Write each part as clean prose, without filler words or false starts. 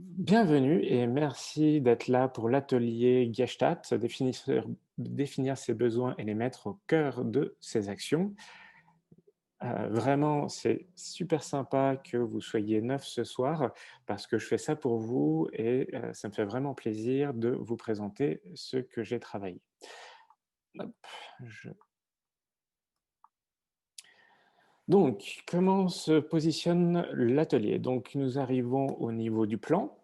Bienvenue et merci d'être là pour l'atelier Gestalt, définir ses besoins et les mettre au cœur de ses actions. Vraiment, c'est super sympa que vous soyez 9 ce soir parce que je fais ça pour vous et ça me fait vraiment plaisir de vous présenter ce que j'ai travaillé. Hop, je donc comment se positionne l'atelier? Donc nous arrivons au niveau du plan.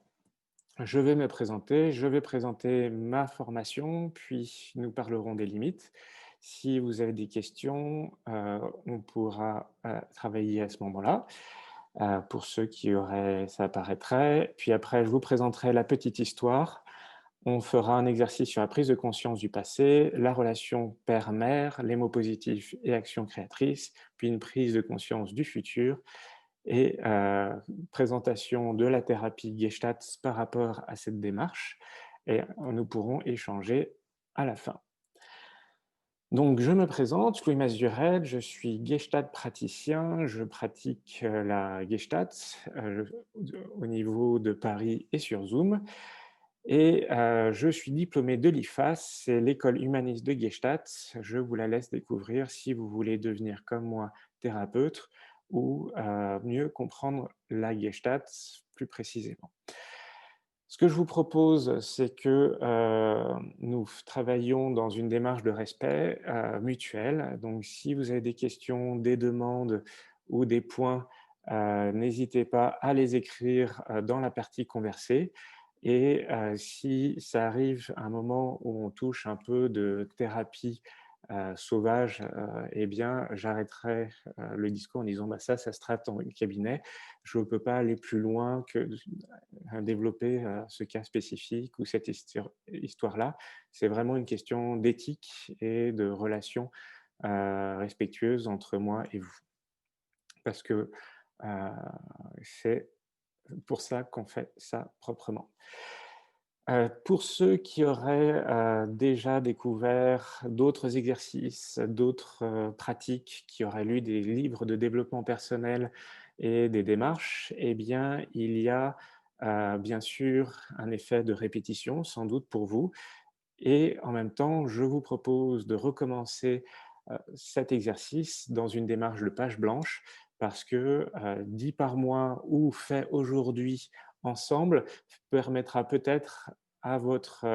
Je vais me présenter, je vais présenter ma formation, puis nous parlerons des limites. Si vous avez des questions, on pourra, travailler à ce moment-là, pour ceux qui auraient ça apparaîtrait. Puis après, je vous présenterai la petite histoire. On fera un exercice sur la prise de conscience du passé, la relation père-mère, les mots positifs et actions créatrices, puis une prise de conscience du futur et présentation de la thérapie Gestalt par rapport à cette démarche et nous pourrons échanger à la fin. Donc je me présente, Louis Mazurel, je suis Gestalt praticien, je pratique, la Gestalt, au niveau de Paris et sur Zoom et je suis diplômé de l'IFAS, c'est l'école humaniste de Gestalt. Je vous la laisse découvrir si vous voulez devenir comme moi thérapeute ou mieux comprendre la Gestalt plus précisément. Ce que je vous propose, c'est que, nous travaillions dans une démarche de respect, mutuel. Donc si vous avez des questions, des demandes ou des points, n'hésitez pas à les écrire, dans la partie conversée et si ça arrive à un moment où on touche un peu de thérapie, sauvage, et bien j'arrêterai, le discours en disant: «Bah, ça se traite en cabinet. Je ne peux pas aller plus loin que développer, ce cas spécifique ou cette histoire-là. C'est vraiment une question d'éthique et de relation, respectueuse entre moi et vous. Parce que, heu, c'est pour ça qu'on fait ça proprement. Pour ceux qui auraient, déjà découvert d'autres exercices, d'autres, pratiques, qui auraient lu des livres de développement personnel et des démarches, eh bien, il y a, bien sûr, un effet de répétition, sans doute pour vous et en même temps, je vous propose de recommencer, cet exercice dans une démarche de page blanche parce que, dit par mois ou fait aujourd'hui ensemble permettra peut-être à votre,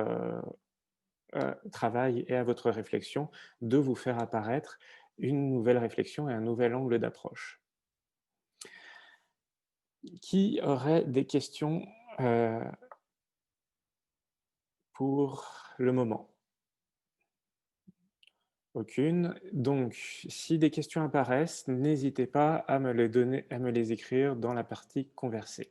travail et à votre réflexion de vous faire apparaître une nouvelle réflexion et un nouvel angle d'approche. Qui aurait des questions, heu, pour le moment? Aucune. Donc, si des questions apparaissent, n'hésitez pas à me les donner, à me les écrire dans la partie conversée.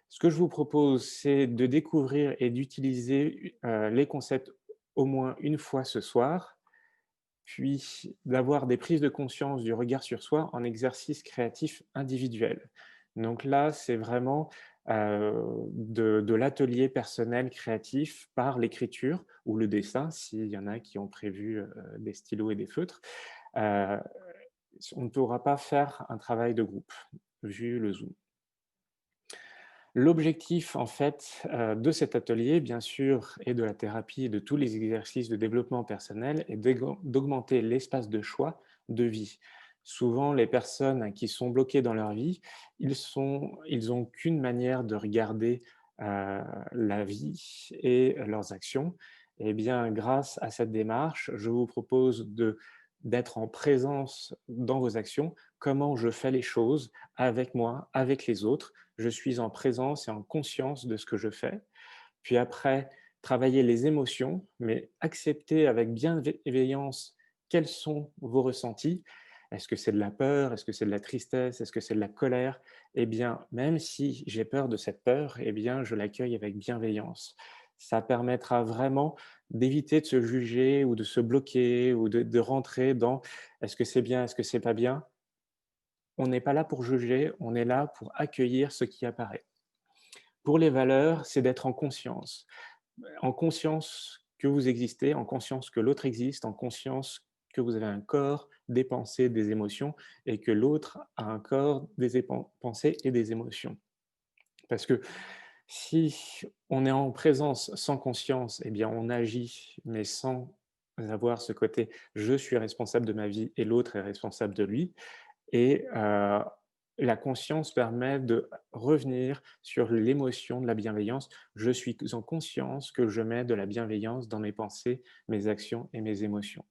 Ce que je vous propose, c'est de découvrir et d'utiliser, les concepts au moins une fois ce soir, puis d'avoir des prises de conscience du regard sur soi en exercice créatif individuel. Donc là, c'est vraiment, de l'atelier personnel créatif par l'écriture ou le dessin, s'il y en a qui ont prévu, des stylos et des feutres. Heu, on ne pourra pas faire un travail de groupe, vu le Zoom. L'objectif, en fait, de cet atelier, bien sûr, et de la thérapie et de tous les exercices de développement personnel est d'augmenter l'espace de choix de vie. Souvent, les personnes qui sont bloquées dans leur vie, ils ont qu'une manière de regarder, la vie et leurs actions. Eh bien, grâce à cette démarche, je vous propose d'être en présence dans vos actions. Comment je fais les choses avec moi, avec les autres, je suis en présence et en conscience de ce que je fais. Puis après, travailler les émotions, mais accepter avec bienveillance quels sont vos ressentis. Est-ce que c'est de la peur? Est-ce que c'est de la tristesse? Est-ce que c'est de la colère? Eh bien, même si j'ai peur de cette peur, eh bien, je l'accueille avec bienveillance. Ça permettra vraiment d'éviter de se juger ou de se bloquer ou de rentrer dans: «Est-ce que c'est bien? Est-ce que c'est pas bien?» On n'est pas là pour juger, on est là pour accueillir ce qui apparaît. Pour les valeurs, c'est d'être en conscience que vous existez, en conscience que l'autre existe, en conscience que vous avez un corps, des pensées, des émotions et que l'autre a un corps, des pensées et des émotions. Parce que Si on est en présence sans conscience, eh bien, on agit, mais sans avoir ce côté: «Je suis responsable de ma vie et l'autre est responsable de lui». Et la conscience permet de revenir sur l'émotion de la bienveillance. Je suis en conscience que je mets de la bienveillance dans mes pensées, mes actions et mes émotions.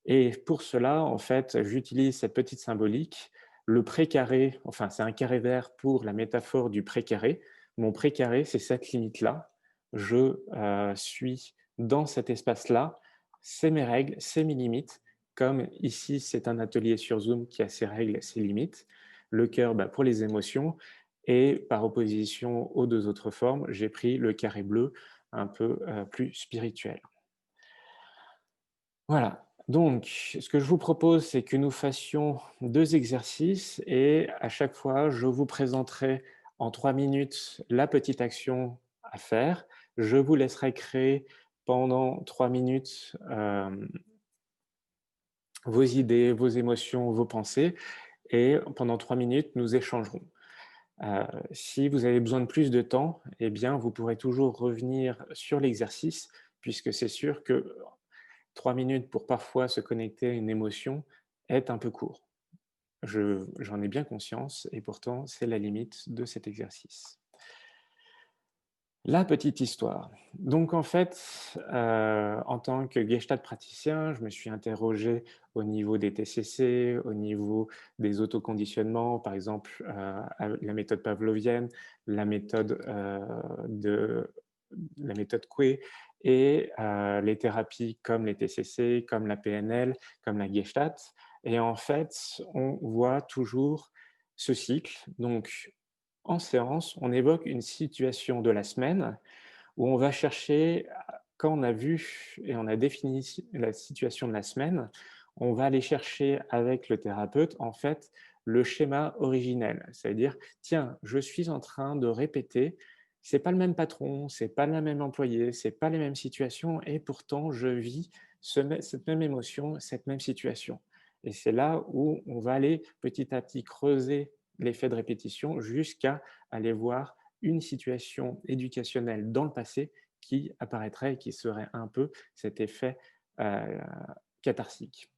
Et pour cela, en fait, j'utilise cette petite symbolique. Le précaré, enfin, c'est un carré vert pour la métaphore du précaré. Mon précaré, c'est cette limite-là. Je suis dans cet espace-là. C'est mes règles, c'est mes limites. Comme ici, c'est un atelier sur Zoom qui a ses règles, ses limites. Le cœur, bah, pour les émotions. Et par opposition aux deux autres formes, j'ai pris le carré bleu, un peu plus spirituel. Voilà, donc ce que je vous propose, c'est que nous fassions 2 exercices et à chaque fois, je vous présenterai en 3 minutes la petite action à faire. Je vous laisserai créer pendant 3 minutes, vos idées, vos émotions, vos pensées et pendant 3 minutes, nous échangerons. Si vous avez besoin de plus de temps, eh bien, vous pourrez toujours revenir sur l'exercice puisque c'est sûr que 3 minutes pour parfois se connecter à une émotion est un peu court. J'en ai bien conscience et pourtant c'est la limite de cet exercice. La petite histoire. Donc en fait, en tant que Gestalt praticien, je me suis interrogé au niveau des TCC, au niveau des autoconditionnements, par exemple, la méthode pavlovienne, la méthode, de la méthode Coué et les thérapies comme les TCC, comme la PNL, comme la Gestalt et en fait, on voit toujours ce cycle. Donc en séance, on évoque une situation de la semaine où on va chercher, quand on a vu et on a défini la situation de la semaine, on va aller chercher avec le thérapeute, en fait, le schéma originel. C'est-à-dire: «Tiens, je suis en train de répéter, c'est pas le même patron, c'est pas le même employé, c'est pas les mêmes situations et pourtant je vis cette même émotion, cette même situation». Et c'est là où on va aller petit à petit creuser l'effet de répétition jusqu'à aller voir une situation éducationnelle dans le passé qui apparaîtrait et qui serait un peu cet effet heu, catharsique.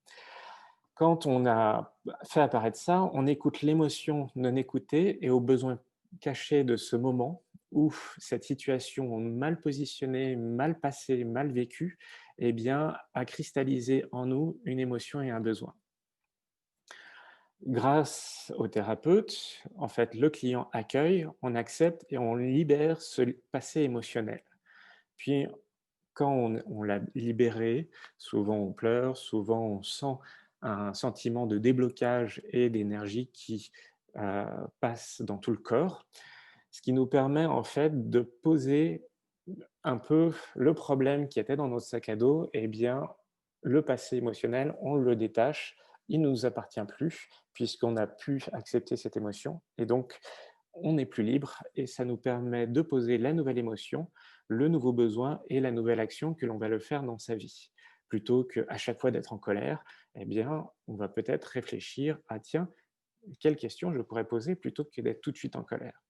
Quand on a fait apparaître ça, on écoute l'émotion non écoutée et au besoin caché de ce moment où cette situation mal positionnée, mal passée, mal vécue, eh bien, a cristallisé en nous une émotion et un besoin. Grâce au thérapeute, en fait, le client accueille, on accepte et on libère ce passé émotionnel. Puis, quand on l'a libéré, souvent on pleure, souvent on sent un sentiment de déblocage et d'énergie qui passe dans tout le corps, ce qui nous permet en fait de poser un peu le problème qui était dans notre sac à dos, eh bien, le passé émotionnel, on le détache, il ne nous appartient plus, puisqu'on a pu accepter cette émotion et donc on est plus libre et ça nous permet de poser la nouvelle émotion, le nouveau besoin et la nouvelle action que l'on va le faire dans sa vie. Plutôt qu'à chaque fois d'être en colère, eh bien, on va peut-être réfléchir à: «Tiens, quelle question je pourrais poser?» plutôt que d'être tout de suite en colère.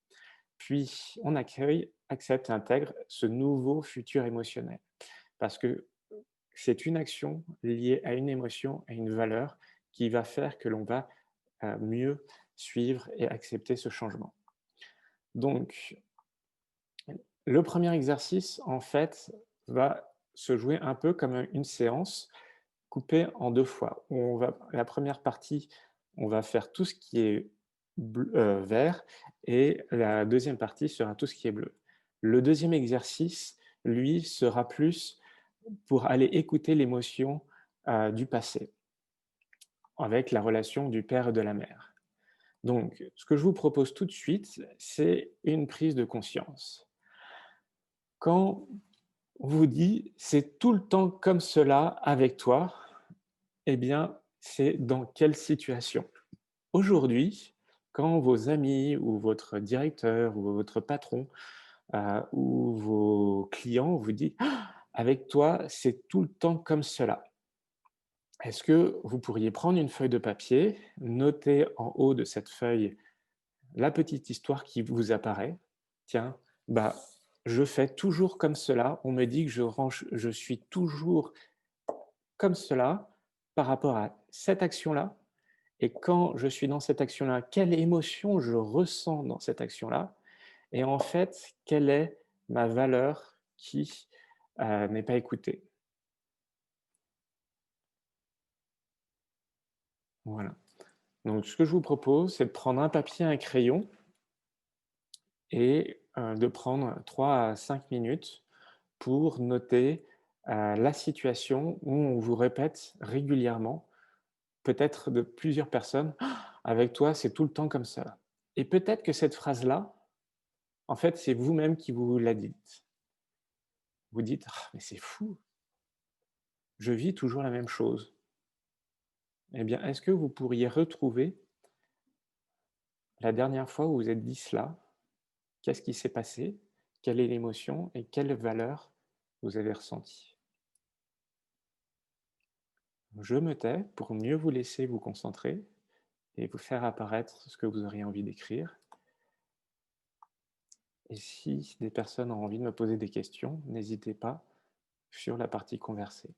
Puis on accueille, accepte et intègre ce nouveau futur émotionnel. Parce que c'est une action liée à une émotion, à une valeur qui va faire que l'on va, mieux suivre et accepter ce changement. Donc le premier exercice, en fait, va se jouer un peu comme une séance coupée en 2 fois. La première partie, on va faire tout ce qui est vert et la deuxième partie sera tout ce qui est bleu. Le deuxième exercice, lui, sera plus pour aller écouter l'émotion, du passé, avec la relation du père et de la mère. Donc ce que je vous propose tout de suite, c'est une prise de conscience. Quand on vous dit: «C'est tout le temps comme cela avec toi», eh bien, c'est dans quelle situation? Aujourd'hui, quand vos amis ou votre directeur ou votre patron, ou vos clients vous disent: «Ah, avec toi, c'est tout le temps comme cela». Est-ce que vous pourriez prendre une feuille de papier, noter en haut de cette feuille la petite histoire qui vous apparaît? Tiens, Bah, je fais toujours comme cela. On me dit que je suis toujours comme cela par rapport à cette action-là et quand je suis dans cette action-là, quelle émotion je ressens dans cette action-là et en fait, quelle est ma valeur qui, n'est pas écoutée. Voilà. Donc ce que je vous propose, c'est de prendre un papier, un crayon et de prendre 3 à 5 minutes pour noter, la situation où on vous répète régulièrement, peut-être de plusieurs personnes: «Ah, avec toi, c'est tout le temps comme ça». Et peut-être que cette phrase-là, en fait, c'est vous-même qui vous la dites. Vous dites: «Ah, mais c'est fou, je vis toujours la même chose». Eh bien, est-ce que vous pourriez retrouver la dernière fois où vous êtes dit cela? Qu'est-ce qui s'est passé? Quelle est l'émotion et quelle valeur vous avez ressentie? Je me tais pour mieux vous laisser vous concentrer et vous faire apparaître ce que vous auriez envie d'écrire. Et si des personnes ont envie de me poser des questions, n'hésitez pas sur la partie conversée.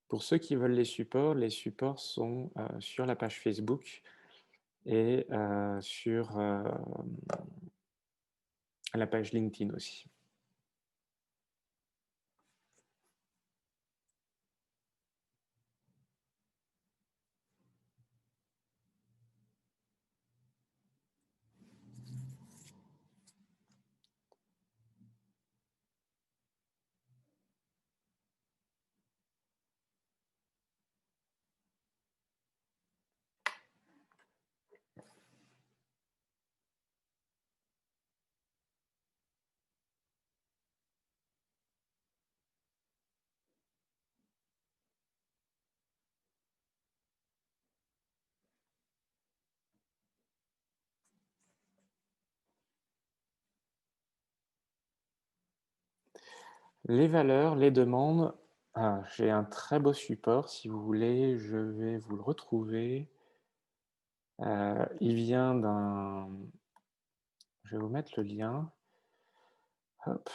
Pour ceux qui veulent les supports sont sur la page Facebook et sur la page LinkedIn aussi. Les valeurs, les demandes, j'ai un très beau support. Si vous voulez, je vais vous le retrouver. Il vient d'un je vais vous mettre le lien. Hop,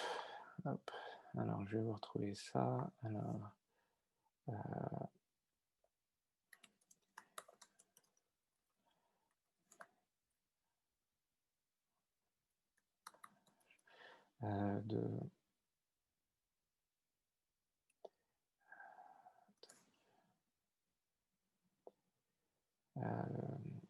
hop. Alors, je vais vous retrouver ça. Alors, de hem,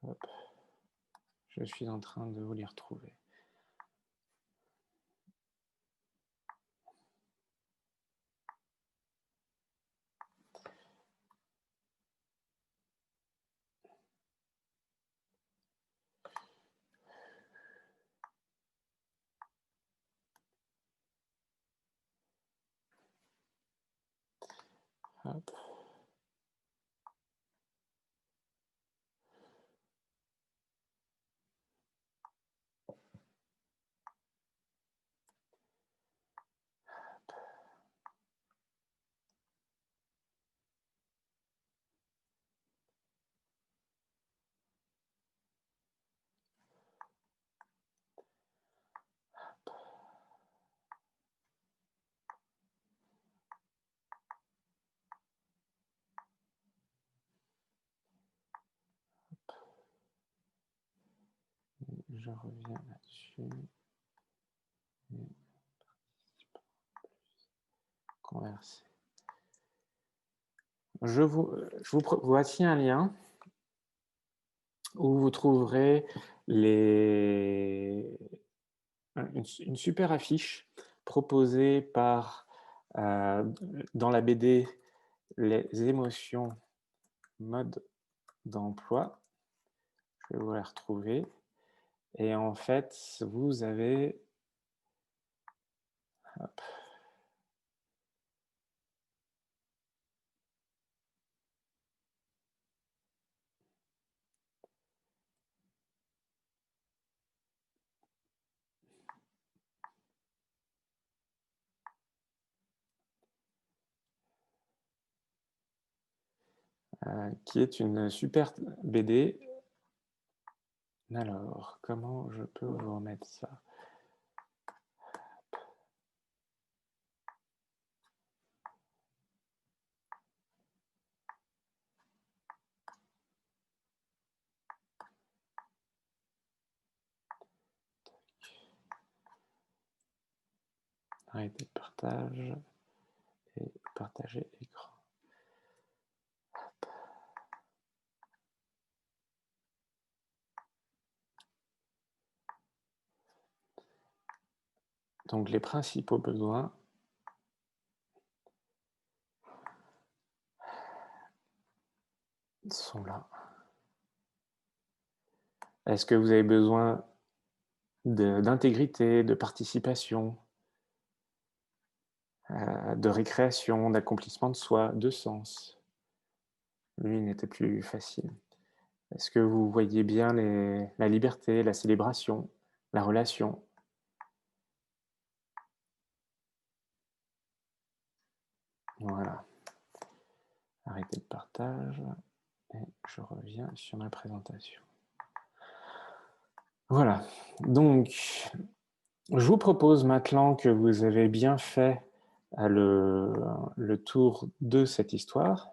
hop, je suis en train de vous les retrouver. Hop, je reviens là-dessus. Converser. Voici un lien où vous trouverez les une super affiche proposée par, dans la BD Les émotions mode d'emploi. Je vais vous la retrouver. Et en fait, vous avez... Hop. Qui est une super BD. Alors, comment je peux vous remettre ça? Arrêter le partage et partager écran. Donc les principaux besoins sont là. Est-ce que vous avez besoin d'intégrité, de participation, de récréation, d'accomplissement de soi, de sens? Lui n'était plus facile. Est-ce que vous voyez bien la liberté, la célébration, la relation? Voilà. Arrêter le partage et je reviens sur ma présentation. Voilà. Donc, je vous propose maintenant que vous avez bien fait le tour de cette histoire.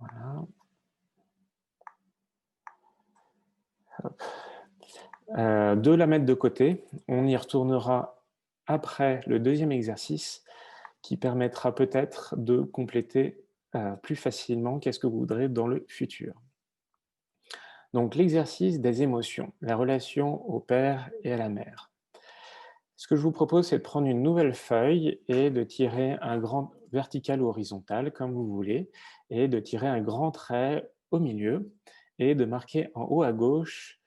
Voilà. De la mettre de côté. On y retournera après le deuxième exercice qui permettra peut-être de compléter plus facilement qu'est-ce que vous voudrez dans le futur. Donc l'exercice des émotions, la relation au père et à la mère. Ce que je vous propose, c'est de prendre une nouvelle feuille et de tirer un grand vertical ou horizontal, comme vous voulez, et de tirer un grand trait au milieu et de marquer en haut à gauche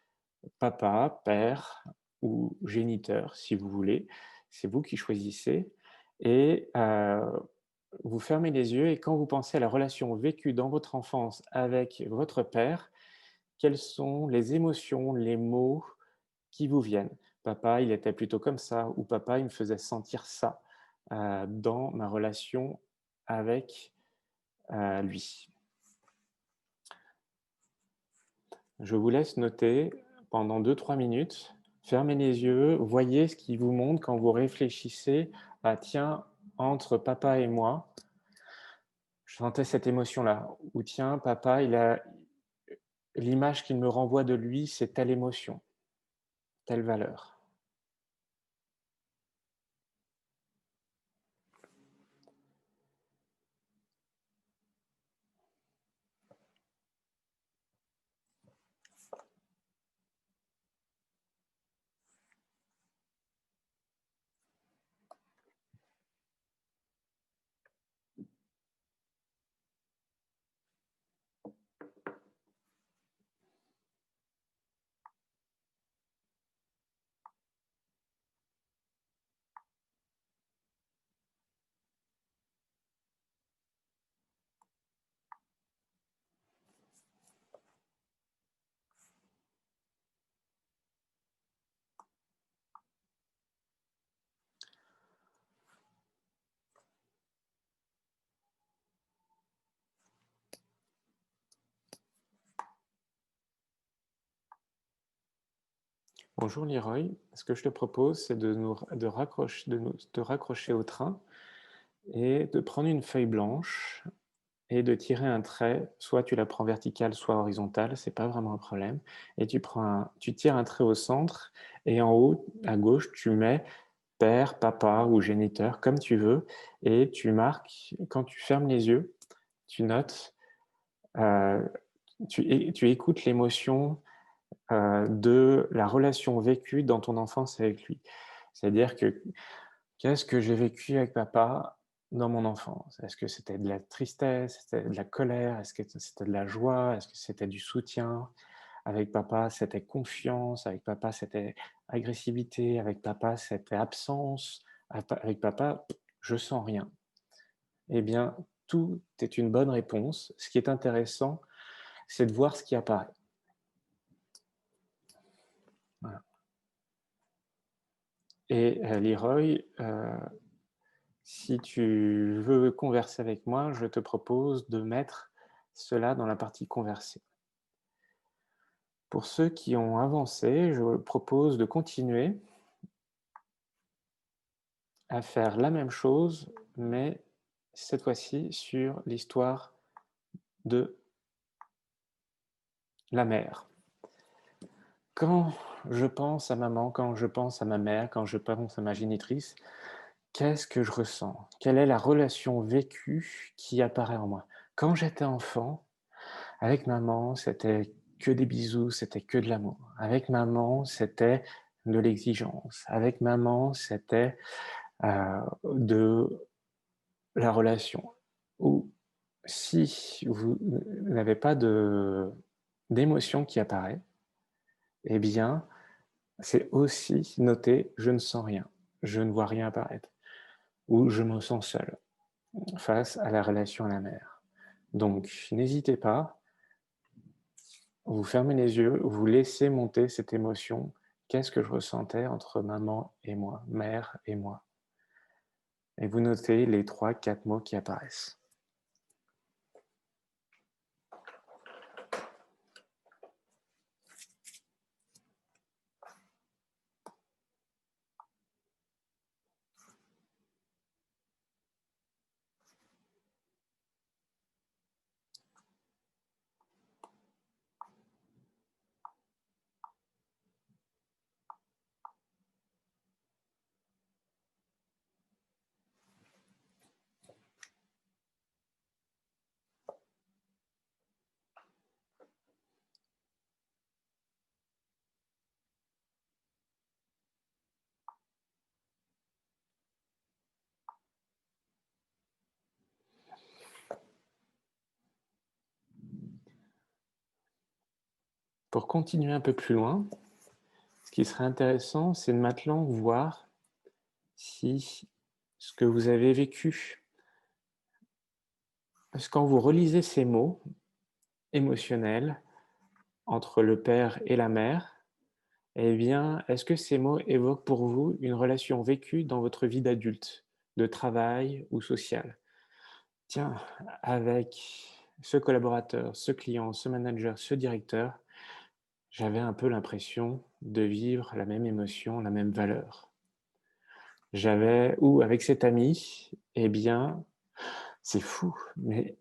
papa, père ou géniteur, si vous voulez. C'est vous qui choisissez. Et vous fermez les yeux et quand vous pensez à la relation vécue dans votre enfance avec votre père, quelles sont les émotions, les mots qui vous viennent? Papa, il était plutôt comme ça, ou papa, il me faisait sentir ça dans ma relation avec lui. Je vous laisse noter pendant 2-3 minutes. Fermez les yeux, voyez ce qui vous monte quand vous réfléchissez à tiens, entre papa et moi, je sentais cette émotion-là. Ou tiens, papa, il a l'image qu'il me renvoie de lui, c'est telle émotion, telle valeur. Bonjour Leroy, ce que je te propose, c'est de raccrocher au train et de prendre une feuille blanche et de tirer un trait, soit tu la prends verticale, soit horizontale, c'est pas vraiment un problème, et tu tires un trait au centre, et en haut, à gauche, tu mets père, papa ou géniteur, comme tu veux, et tu marques, quand tu fermes les yeux, tu notes, tu écoutes l'émotion de la relation vécue dans ton enfance avec lui. C'est-à-dire que qu'est-ce que j'ai vécu avec papa dans mon enfance? Est-ce que c'était de la tristesse? C'était de la colère? Est-ce que c'était de la joie? Est-ce que c'était du soutien? Avec papa, c'était confiance. Avec papa, c'était agressivité. Avec papa, c'était absence. Avec papa, je sens rien. Eh bien, tout est une bonne réponse. Ce qui est intéressant, c'est de voir ce qui apparaît. Voilà. Et Leroy, si tu veux converser avec moi, je te propose de mettre cela dans la partie converser. Pour ceux qui ont avancé, je propose de continuer à faire la même chose, mais cette fois-ci sur l'histoire de la mère. Quand je pense à maman, quand je pense à ma mère, quand je pense à ma génitrice, qu'est-ce que je ressens? Quelle est la relation vécue qui apparaît en moi? Quand j'étais enfant, avec maman, c'était que des bisous, c'était que de l'amour. Avec maman, c'était de l'exigence. Avec maman, c'était de la relation. Ou si vous n'avez pas d'émotion qui apparaît, eh bien, c'est aussi noter je ne sens rien, je ne vois rien apparaître, ou je me sens seul face à la relation à la mère. Donc, n'hésitez pas, vous fermez les yeux, vous laissez monter cette émotion. Qu'est-ce que je ressentais entre maman et moi, mère et moi? Et vous notez les 3-4 mots qui apparaissent. Pour continuer un peu plus loin, ce qui serait intéressant, c'est de maintenant voir si ce que vous avez vécu, parce que quand vous relisez ces mots émotionnels entre le père et la mère, eh bien, est-ce que ces mots évoquent pour vous une relation vécue dans votre vie d'adulte, de travail ou sociale? Tiens, avec ce collaborateur, ce client, ce manager, ce directeur, j'avais un peu l'impression de vivre la même émotion, la même valeur. Ou avec cet ami, eh bien, c'est fou, mais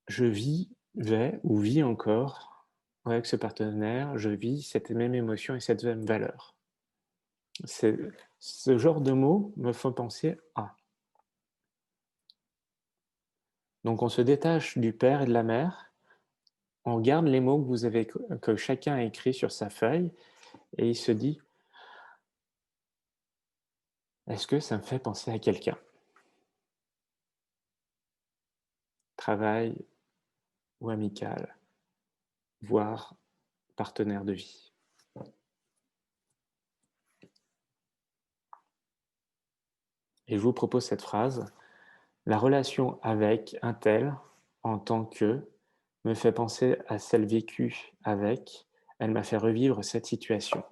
je vivais ou vis encore avec ce partenaire, je vis cette même émotion et cette même valeur. Ce genre de mots me font penser à. Donc on se détache du père et de la mère, on regarde les mots que chacun a écrit sur sa feuille et il se dit: est-ce que ça me fait penser à quelqu'un? Travail ou amical, voire partenaire de vie. Et je vous propose cette phrase: la relation avec un tel, en tant que, me fait penser à celle vécue avec, elle m'a fait revivre cette situation.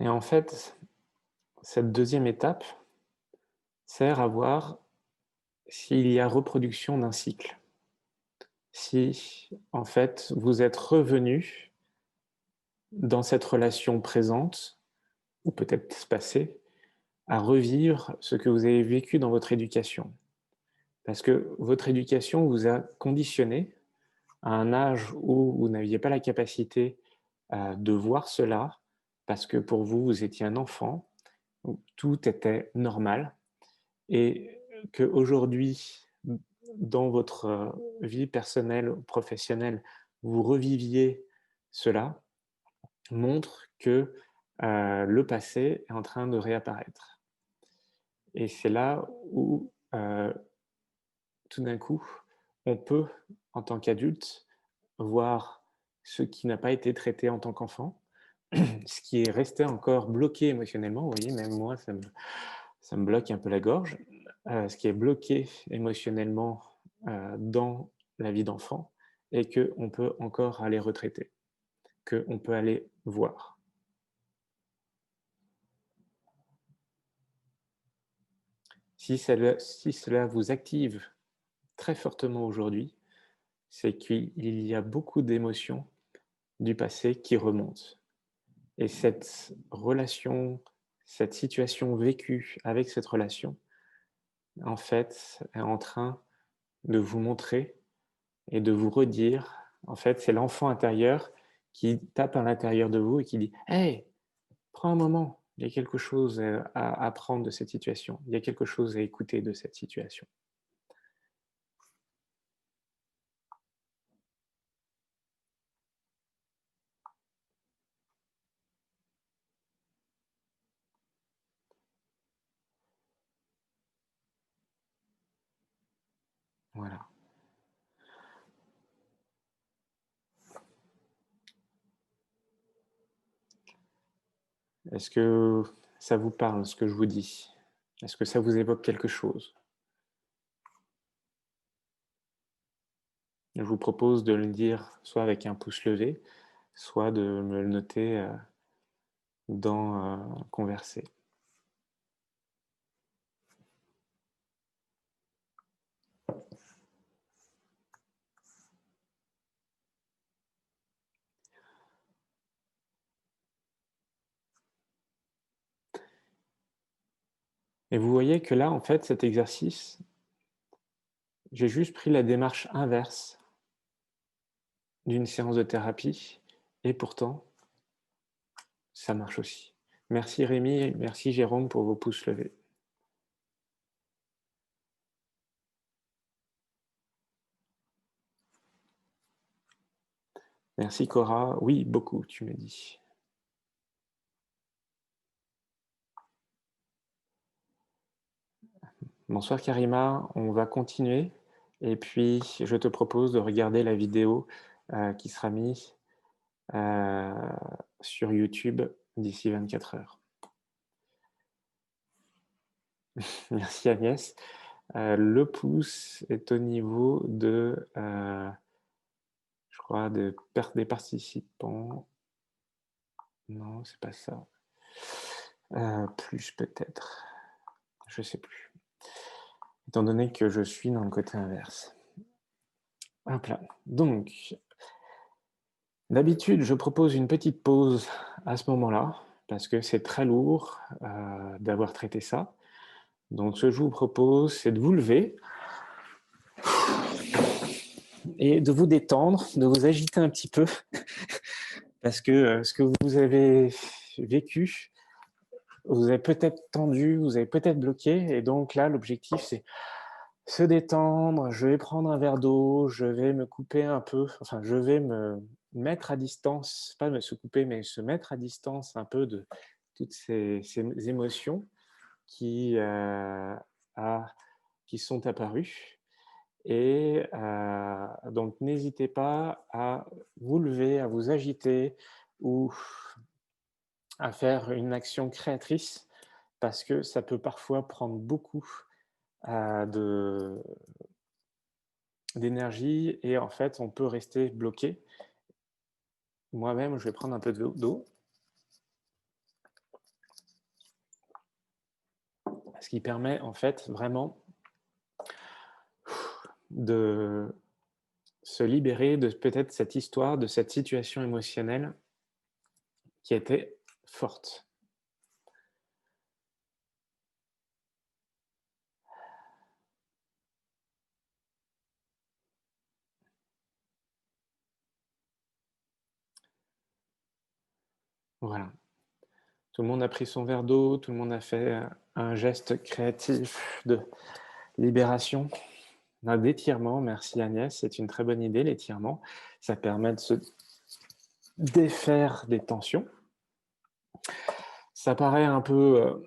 Et en fait, cette deuxième étape sert à voir s'il y a reproduction d'un cycle. Si, en fait, vous êtes revenu dans cette relation présente, ou peut-être passée, à revivre ce que vous avez vécu dans votre éducation. Parce que votre éducation vous a conditionné à un âge où vous n'aviez pas la capacité de voir cela, parce que pour vous, vous étiez un enfant, où tout était normal, et qu'aujourd'hui, dans votre vie personnelle ou professionnelle, vous reviviez cela, montre que le passé est en train de réapparaître. Et c'est là où, tout d'un coup, on peut, en tant qu'adulte, voir ce qui n'a pas été traité en tant qu'enfant, ce qui est resté encore bloqué émotionnellement. Vous voyez, même moi, ça me bloque un peu la gorge. Ce qui est bloqué émotionnellement dans la vie d'enfant et qu'on peut encore aller retraiter, qu'on peut aller voir. Si cela vous active très fortement aujourd'hui, c'est qu'il y a beaucoup d'émotions du passé qui remontent. Et cette relation, cette situation vécue avec cette relation, en fait, est en train de vous montrer et de vous redire, en fait, c'est l'enfant intérieur qui tape à l'intérieur de vous et qui dit: «Hey, prends un moment, il y a quelque chose à apprendre de cette situation, il y a quelque chose à écouter de cette situation». Voilà. Est-ce que ça vous parle, ce que je vous dis? Est-ce que ça vous évoque quelque chose? Je vous propose de le dire soit avec un pouce levé, soit de me le noter dans Converser. Et vous voyez que là, en fait, cet exercice, j'ai juste pris la démarche inverse d'une séance de thérapie et pourtant, ça marche aussi. Merci Rémi et merci Jérôme pour vos pouces levés. Merci Cora. Oui, beaucoup, tu me dis. Bonsoir Karima, on va continuer et puis je te propose de regarder la vidéo qui sera mise euh, sur YouTube d'ici 24 heures. Merci Agnès. Le pouce est au niveau de, je crois, des participants. Non, c'est pas ça. Plus peut-être. Je sais plus. Étant donné que je suis dans le côté inverse. Hop là. Donc, d'habitude, je propose une petite pause à ce moment-là, parce que c'est très lourd d'avoir traité ça. Donc, ce que je vous propose, c'est de vous lever et de vous détendre, de vous agiter un petit peu, parce que ce que vous avez vécu, vous avez peut-être tendu, vous avez peut-être bloqué, et donc là, l'objectif, c'est se détendre, je vais prendre un verre d'eau, je vais me couper un peu, enfin, je vais me mettre à distance, pas me se couper, mais se mettre à distance un peu de toutes ces émotions qui, qui sont apparues. Et donc, n'hésitez pas à vous lever, à vous agiter ou à faire une action créatrice parce que ça peut parfois prendre beaucoup de d'énergie et en fait, on peut rester bloqué. Moi-même, je vais prendre un peu d'eau. ce qui permet en fait vraiment de se libérer de peut-être cette histoire, de cette situation émotionnelle qui était forte. Voilà. Tout le monde a pris son verre d'eau, tout le monde a fait un geste créatif de libération, d'étirement. Merci Agnès, c'est une très bonne idée, l'étirement. Ça permet de se défaire des tensions. Ça paraît un peu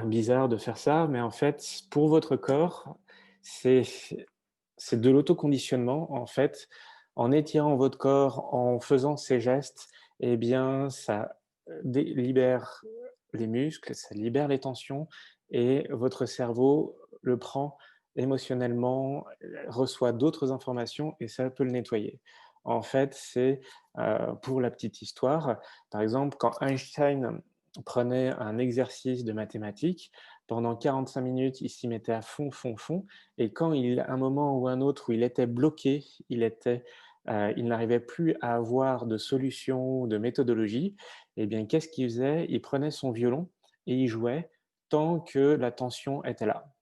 bizarre de faire ça, mais en fait, pour votre corps, c'est c'est de l'autoconditionnement. En fait, en étirant votre corps, en faisant ces gestes, eh bien, ça libère les muscles, ça libère les tensions et votre cerveau le prend émotionnellement, reçoit d'autres informations et ça peut le nettoyer. En fait, c'est pour la petite histoire, par exemple, quand Einstein prenait un exercice de mathématiques, pendant 45 minutes, il s'y mettait à fond, fond, fond, et quand un moment ou un autre où il était bloqué, il n'arrivait plus à avoir de solution, de méthodologie, eh bien, qu'est-ce qu'il faisait? Il prenait son violon et il jouait tant que la tension était là.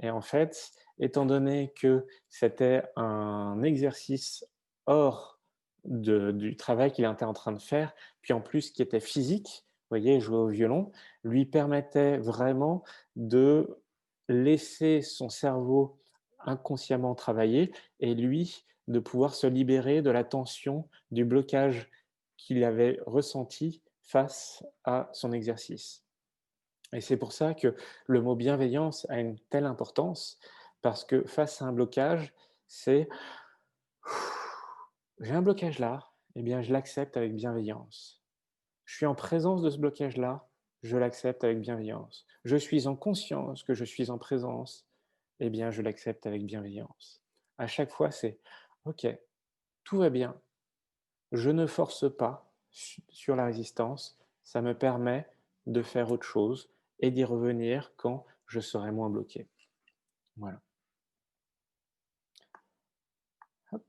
Et en fait, étant donné que c'était un exercice hors du travail qu'il était en train de faire, puis en plus qui était physique, vous voyez, jouer au violon, lui permettait vraiment de laisser son cerveau inconsciemment travailler et lui de pouvoir se libérer de la tension, du blocage qu'il avait ressenti face à son exercice. Et c'est pour ça que le mot bienveillance a une telle importance, parce que face à un blocage, c'est j'ai un blocage là, eh bien je l'accepte avec bienveillance. Je suis en présence de ce blocage-là, je l'accepte avec bienveillance. Je suis en conscience que je suis en présence, eh bien je l'accepte avec bienveillance. À chaque fois, c'est OK, tout va bien, je ne force pas sur la résistance, ça me permet de faire autre chose et d'y revenir quand je serai moins bloqué. Voilà. Hop.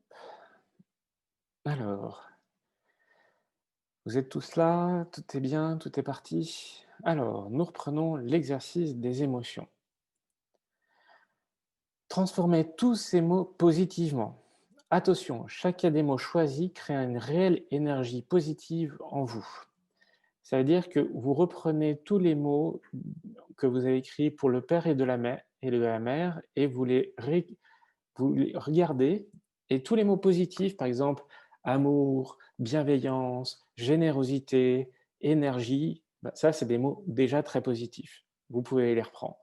Alors, vous êtes tous là, tout est bien, tout est parti. Alors, nous reprenons l'exercice des émotions. Transformez tous ces mots positivement. Attention, chacun des mots choisis crée une réelle énergie positive en vous. Ça veut dire que vous reprenez tous les mots que vous avez écrits pour le père et de la mère et vous les regardez et tous les mots positifs, par exemple amour, bienveillance, générosité, énergie, bah, ça c'est des mots déjà très positifs. Vous pouvez les reprendre.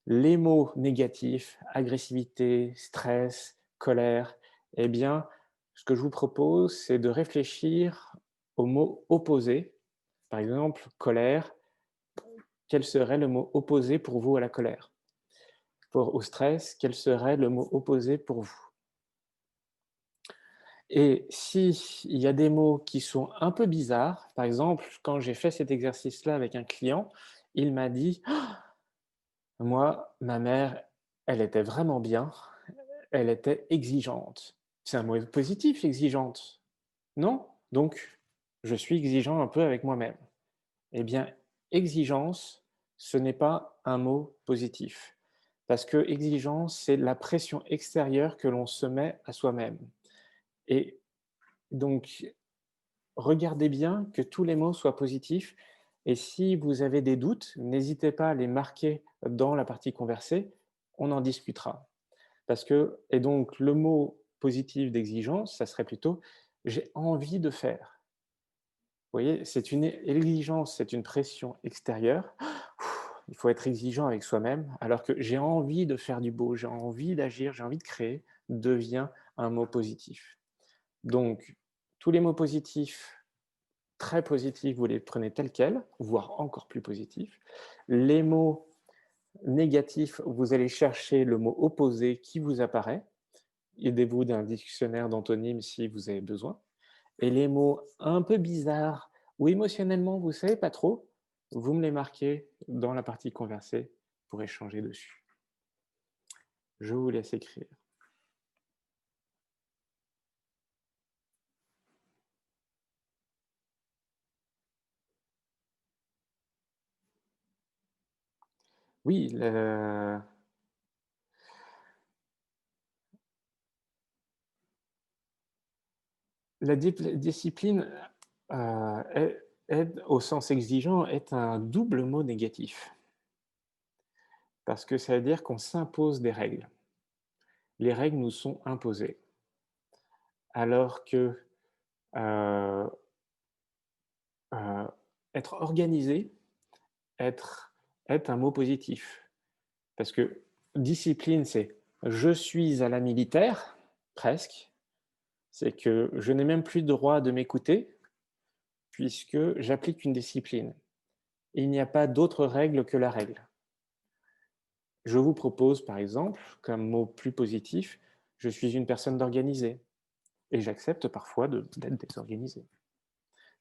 Les mots négatifs, agressivité, stress, colère, eh bien, ce que je vous propose, c'est de réfléchir aux mots opposés. Par exemple, colère, quel serait le mot opposé pour vous à la colère? Au stress, quel serait le mot opposé pour vous? Et s'il y a des mots qui sont un peu bizarres, par exemple, quand j'ai fait cet exercice-là avec un client, il m'a dit: «Moi, ma mère, elle était vraiment bien, elle était exigeante». C'est un mot positif, exigeante, non? Donc je suis exigeant un peu avec moi-même. Eh bien, exigence, ce n'est pas un mot positif. Parce que exigence, c'est la pression extérieure que l'on se met à soi-même. Et donc, regardez bien que tous les mots soient positifs. Et si vous avez des doutes, n'hésitez pas à les marquer dans la partie conversée, on en discutera. Et donc, le mot positif d'exigence, ça serait plutôt j'ai envie de faire. Vous voyez, c'est une exigence, c'est une pression extérieure. Il faut être exigeant avec soi-même, alors que j'ai envie de faire du beau, j'ai envie d'agir, j'ai envie de créer, devient un mot positif. Donc, tous les mots positifs, très positifs, vous les prenez tels quels, voire encore plus positifs. Les mots négatifs, vous allez chercher le mot opposé qui vous apparaît. Aidez-vous d'un dictionnaire d'antonymes si vous avez besoin. Et les mots un peu bizarres ou émotionnellement, vous savez pas trop, vous me les marquez dans la partie conversée pour échanger dessus. Je vous laisse écrire. Oui, la discipline, est au sens exigeant, est un double mot négatif. Parce que ça veut dire qu'on s'impose des règles. Les règles nous sont imposées. Alors que, heu être organisé, être est un mot positif. Parce que discipline, c'est: «Je suis à la militaire», presque. C'est que je n'ai même plus le droit de m'écouter, puisque j'applique une discipline. Il n'y a pas d'autre règle que la règle. Je vous propose, par exemple, comme mot plus positif: «Je suis une personne organisée» et j'accepte parfois d'être désorganisé.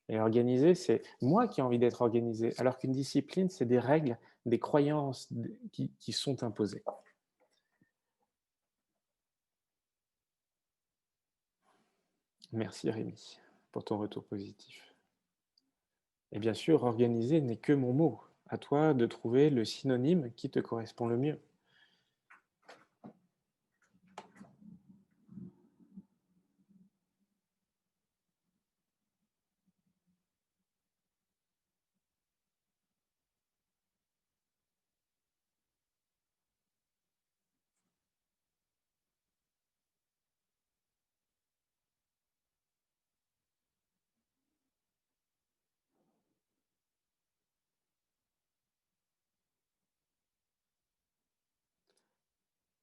Et organisé, c'est moi qui ai envie d'être organisé, alors qu'une discipline, c'est des règles, des croyances qui sont imposées. Merci Rémi pour ton retour positif. Et bien sûr, organisé n'est que mon mot. À toi de trouver le synonyme qui te correspond le mieux.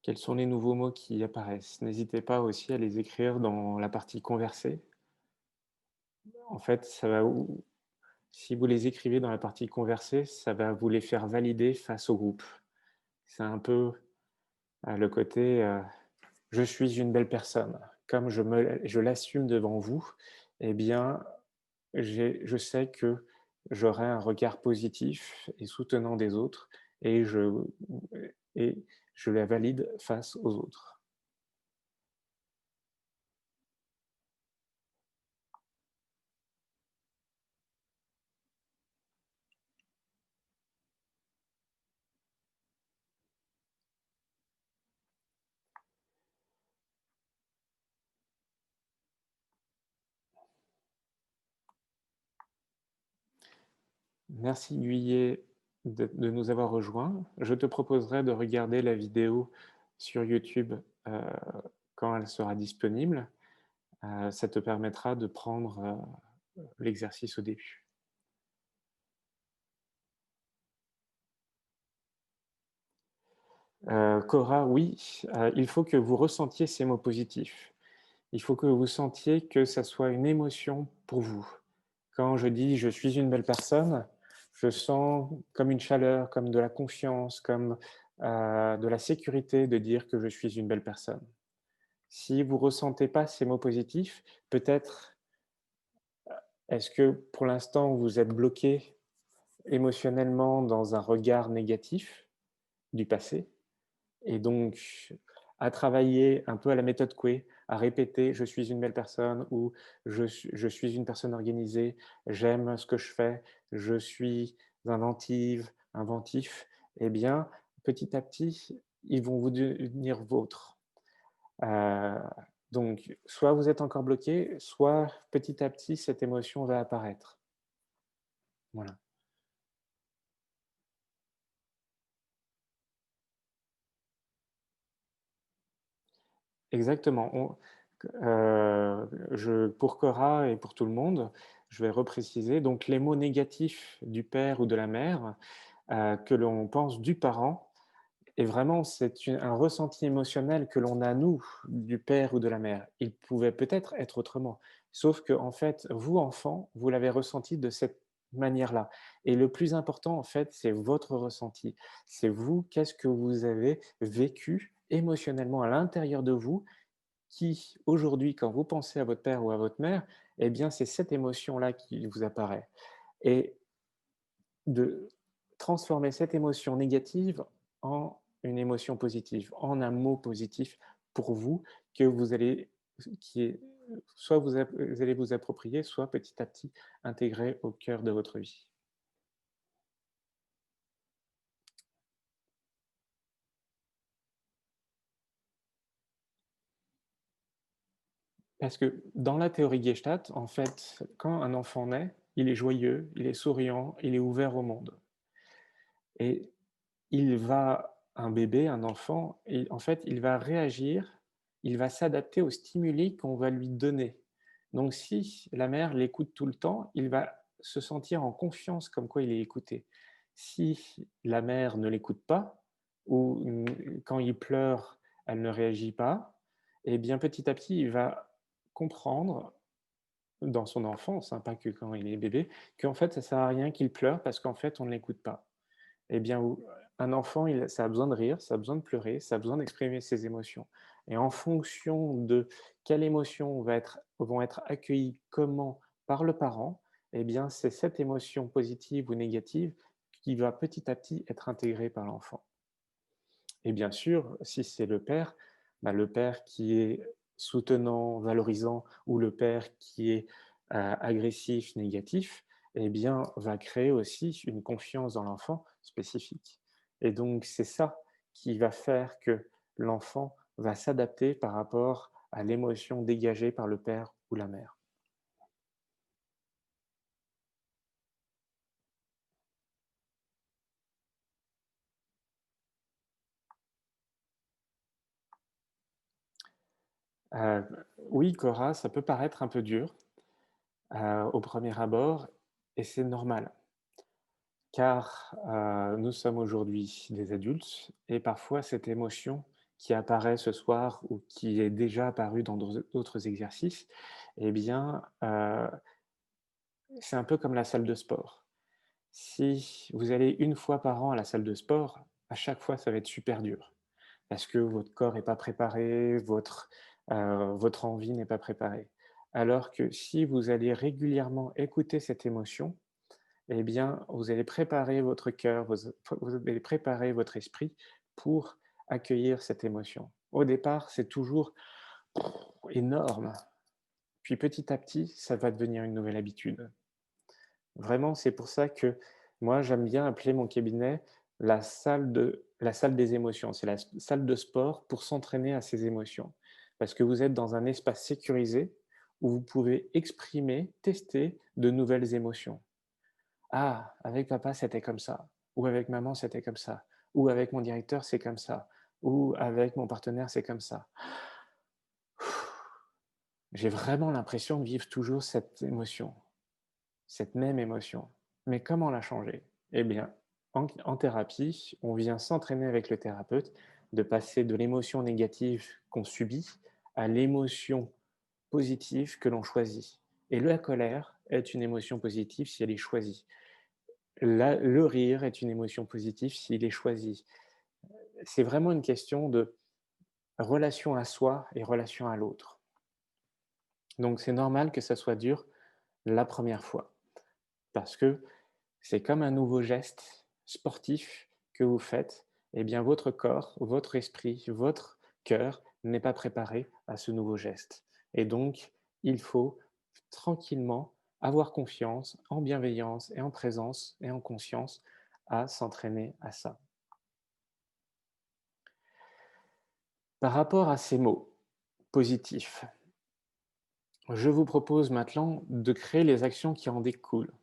Quels sont les nouveaux mots qui apparaissent? N'hésitez pas aussi à les écrire dans la partie conversée. En fait, ça va vous si vous les écrivez dans la partie conversée, ça va vous les faire valider face au groupe. C'est un peu, le côté, «Je suis une belle personne». Comme je l'assume devant vous, eh bien, je sais que j'aurai un regard positif et soutenant des autres et et je la valide face aux autres. Merci Guillet de nous avoir rejoints. Je te proposerai de regarder la vidéo sur YouTube, heu, quand elle sera disponible. Ça te permettra de prendre, l'exercice au début. Cora, oui, il faut que vous ressentiez ces mots positifs. Il faut que vous sentiez que ça soit une émotion pour vous. Quand je dis: «Je suis une belle personne», je sens comme une chaleur, comme de la confiance, comme, de la sécurité de dire que je suis une belle personne. Si vous ressentez pas ces mots positifs, peut-être est-ce que pour l'instant vous êtes bloqué émotionnellement dans un regard négatif du passé? Et donc, à travailler un peu à la méthode Coué, à répéter: «Je suis une belle personne» ou je suis une personne organisée, j'aime ce que je fais, je suis inventive, inventif», eh bien, petit à petit, ils vont vous devenir vôtres. Heu, donc soit vous êtes encore bloqué, soit petit à petit, cette émotion va apparaître. Voilà. Exactement. Je pour Cora et pour tout le monde, je vais repréciser, donc les mots négatifs du père ou de la mère, que l'on pense du parent et vraiment c'est un ressenti émotionnel que l'on a nous, du père ou de la mère. Il pouvait peut-être être autrement. Sauf que en fait, vous, enfant, vous l'avez ressenti de cette manière-là et le plus important, en fait, c'est votre ressenti. C'est vous, qu'est-ce que vous avez vécu émotionnellement à l'intérieur de vous qui, aujourd'hui, quand vous pensez à votre père ou à votre mère, eh bien, c'est cette émotion-là qui vous apparaît et de transformer cette émotion négative en une émotion positive, en un mot positif pour vous que vous allez qui est soit vous allez vous approprier, soit petit à petit intégrer au cœur de votre vie. Parce que dans la théorie Gestalt, en fait, quand un enfant naît, il est joyeux, il est souriant, il est ouvert au monde et un bébé, un enfant, et en fait, il va réagir, il va s'adapter aux stimuli qu'on va lui donner. Donc si la mère l'écoute tout le temps, il va se sentir en confiance comme quoi il est écouté. Si la mère ne l'écoute pas ou quand il pleure, elle ne réagit pas, et bien petit à petit, il va comprendre dans son enfance, hein, pas que quand il est bébé, qu'en fait, ça sert à rien qu'il pleure parce qu'en fait, on ne l'écoute pas. Eh bien, un enfant, ça a besoin de rire, ça a besoin de pleurer, ça a besoin d'exprimer ses émotions. Et en fonction de quelles émotions vont être accueillies comment par le parent, eh bien, c'est cette émotion positive ou négative qui va petit à petit être intégrée par l'enfant. Et bien sûr, si c'est le père, bah, le père qui est soutenant, valorisant ou le père qui est agressif, négatif, eh bien, va créer aussi une confiance dans l'enfant spécifique. Et donc, c'est ça qui va faire que l'enfant va s'adapter par rapport à l'émotion dégagée par le père ou la mère. Euh, oui, Cora, ça peut paraître un peu dur au premier abord, et c'est normal. Car, nous sommes aujourd'hui des adultes et parfois cette émotion qui apparaît ce soir ou qui est déjà apparue dans d'autres exercices, eh bien, c'est un peu comme la salle de sport. Si vous allez une fois par an à la salle de sport, à chaque fois, ça va être super dur parce que votre corps n'est pas préparé, votre envie n'est pas préparée. Alors que si vous allez régulièrement écouter cette émotion, eh bien, vous allez préparer votre cœur, vous allez préparer votre esprit pour accueillir cette émotion. Au départ, c'est toujours énorme. Puis petit à petit, ça va devenir une nouvelle habitude. Vraiment, c'est pour ça que moi, j'aime bien appeler mon cabinet la salle des émotions. C'est la salle de sport pour s'entraîner à ces émotions. Parce que vous êtes dans un espace sécurisé où vous pouvez exprimer, tester de nouvelles émotions. Ah, avec papa, c'était comme ça. Ou avec maman, c'était comme ça. Ou avec mon directeur, c'est comme ça. Ou avec mon partenaire, c'est comme ça. J'ai vraiment l'impression de vivre toujours cette émotion, cette même émotion. Mais comment la changer? Eh bien, en thérapie, on vient s'entraîner avec le thérapeute de passer de l'émotion négative qu'on subit à l'émotion positive que l'on choisit. Et la colère est une émotion positive si elle est choisie. Le rire est une émotion positive s'il est choisi. C'est vraiment une question de relation à soi et relation à l'autre. Donc c'est normal que ça soit dur la première fois, parce que c'est comme un nouveau geste sportif que vous faites, eh bien votre corps, votre esprit, votre cœur n'est pas préparé à ce nouveau geste. Et donc, il faut tranquillement avoir confiance, en bienveillance et en présence et en conscience à s'entraîner à ça. Par rapport à ces mots positifs, je vous propose maintenant de créer les actions qui en découlent.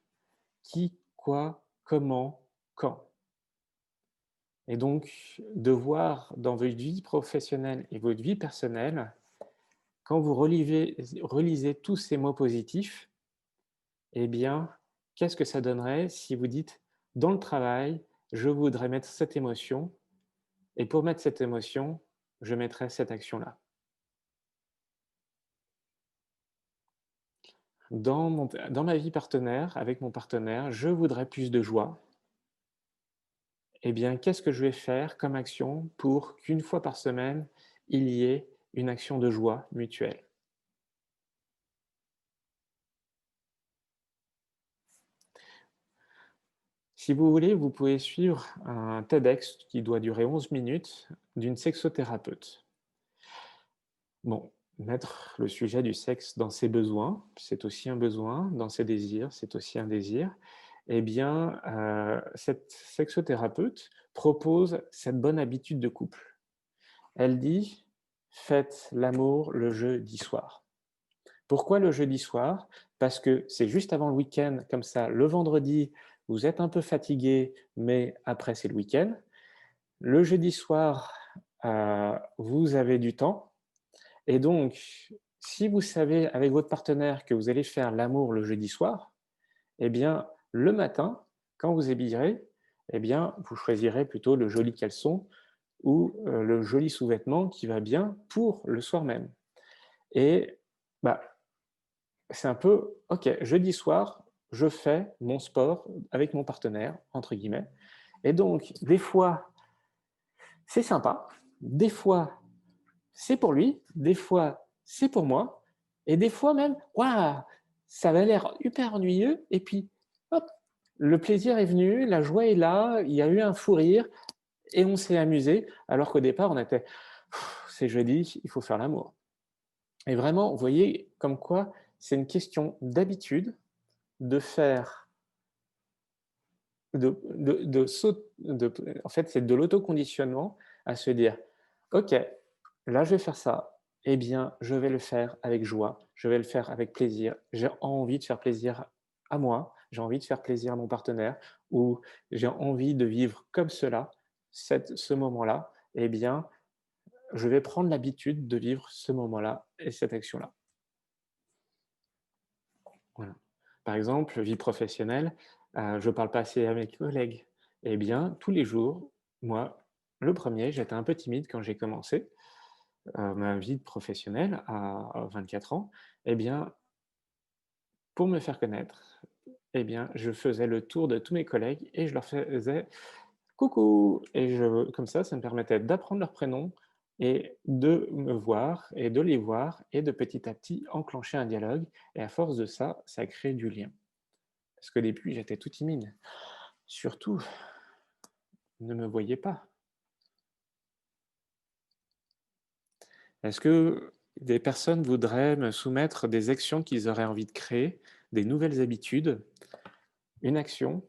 Qui, quoi, comment, quand. Et donc, de voir dans votre vie professionnelle et votre vie personnelle, quand vous relisez tous ces mots positifs, eh bien, qu'est-ce que ça donnerait si vous dites, dans le travail, je voudrais mettre cette émotion, et pour mettre cette émotion, je mettrai cette action-là. Dans ma vie partenaire, avec mon partenaire, je voudrais plus de joie. Eh bien, qu'est-ce que je vais faire comme action pour qu'une fois par semaine, il y ait une action de joie mutuelle? Si vous voulez, vous pouvez suivre un TEDx qui doit durer 11 minutes d'une sexothérapeute. Bon, mettre le sujet du sexe dans ses besoins, c'est aussi un besoin, dans ses désirs, c'est aussi un désir. Eh bien, cette sexothérapeute propose cette bonne habitude de couple. Elle dit: «Faites l'amour le jeudi soir». Pourquoi le jeudi soir? Parce que c'est juste avant le week-end, comme ça, le vendredi, vous êtes un peu fatigué, mais après, c'est le week-end. Le jeudi soir, vous avez du temps et donc, si vous savez avec votre partenaire que vous allez faire l'amour le jeudi soir, eh bien, le matin, quand vous habillerez, eh bien, vous choisirez plutôt le joli caleçon ou le joli sous-vêtement qui va bien pour le soir même. Et bah, c'est un peu, OK, jeudi soir, je fais mon sport avec mon partenaire, entre guillemets. Et donc, des fois, c'est sympa, des fois, c'est pour lui, des fois, c'est pour moi, et des fois même, waouh, ça avait l'air hyper ennuyeux, et puis, hop, le plaisir est venu, la joie est là, il y a eu un fou rire, et on s'est amusé, alors qu'au départ, on était, c'est jeudi, il faut faire l'amour. Et vraiment, vous voyez comme quoi c'est une question d'habitude, de faire, en fait, c'est de l'autoconditionnement à se dire, OK, là, je vais faire ça. Eh bien, je vais le faire avec joie, je vais le faire avec plaisir. J'ai envie de faire plaisir à moi, j'ai envie de faire plaisir à mon partenaire, ou j'ai envie de vivre comme cela, ce moment-là. Eh bien, je vais prendre l'habitude de vivre ce moment-là et cette action-là. Voilà. Par exemple, vie professionnelle, je parle pas assez à mes collègues. Eh bien, tous les jours, moi, le premier, j'étais un peu timide quand j'ai commencé, ma vie professionnelle à 24 ans. Eh bien, pour me faire connaître, eh bien, je faisais le tour de tous mes collègues et je leur faisais: «Coucou!» et comme ça me permettait d'apprendre leurs prénoms et de me voir et de les voir et de petit à petit enclencher un dialogue, et à force de ça, ça crée du lien. Parce qu'au début, j'étais tout timide. Surtout, ne me voyez pas. Est-ce que des personnes voudraient me soumettre des actions qu'ils auraient envie de créer, des nouvelles habitudes, une action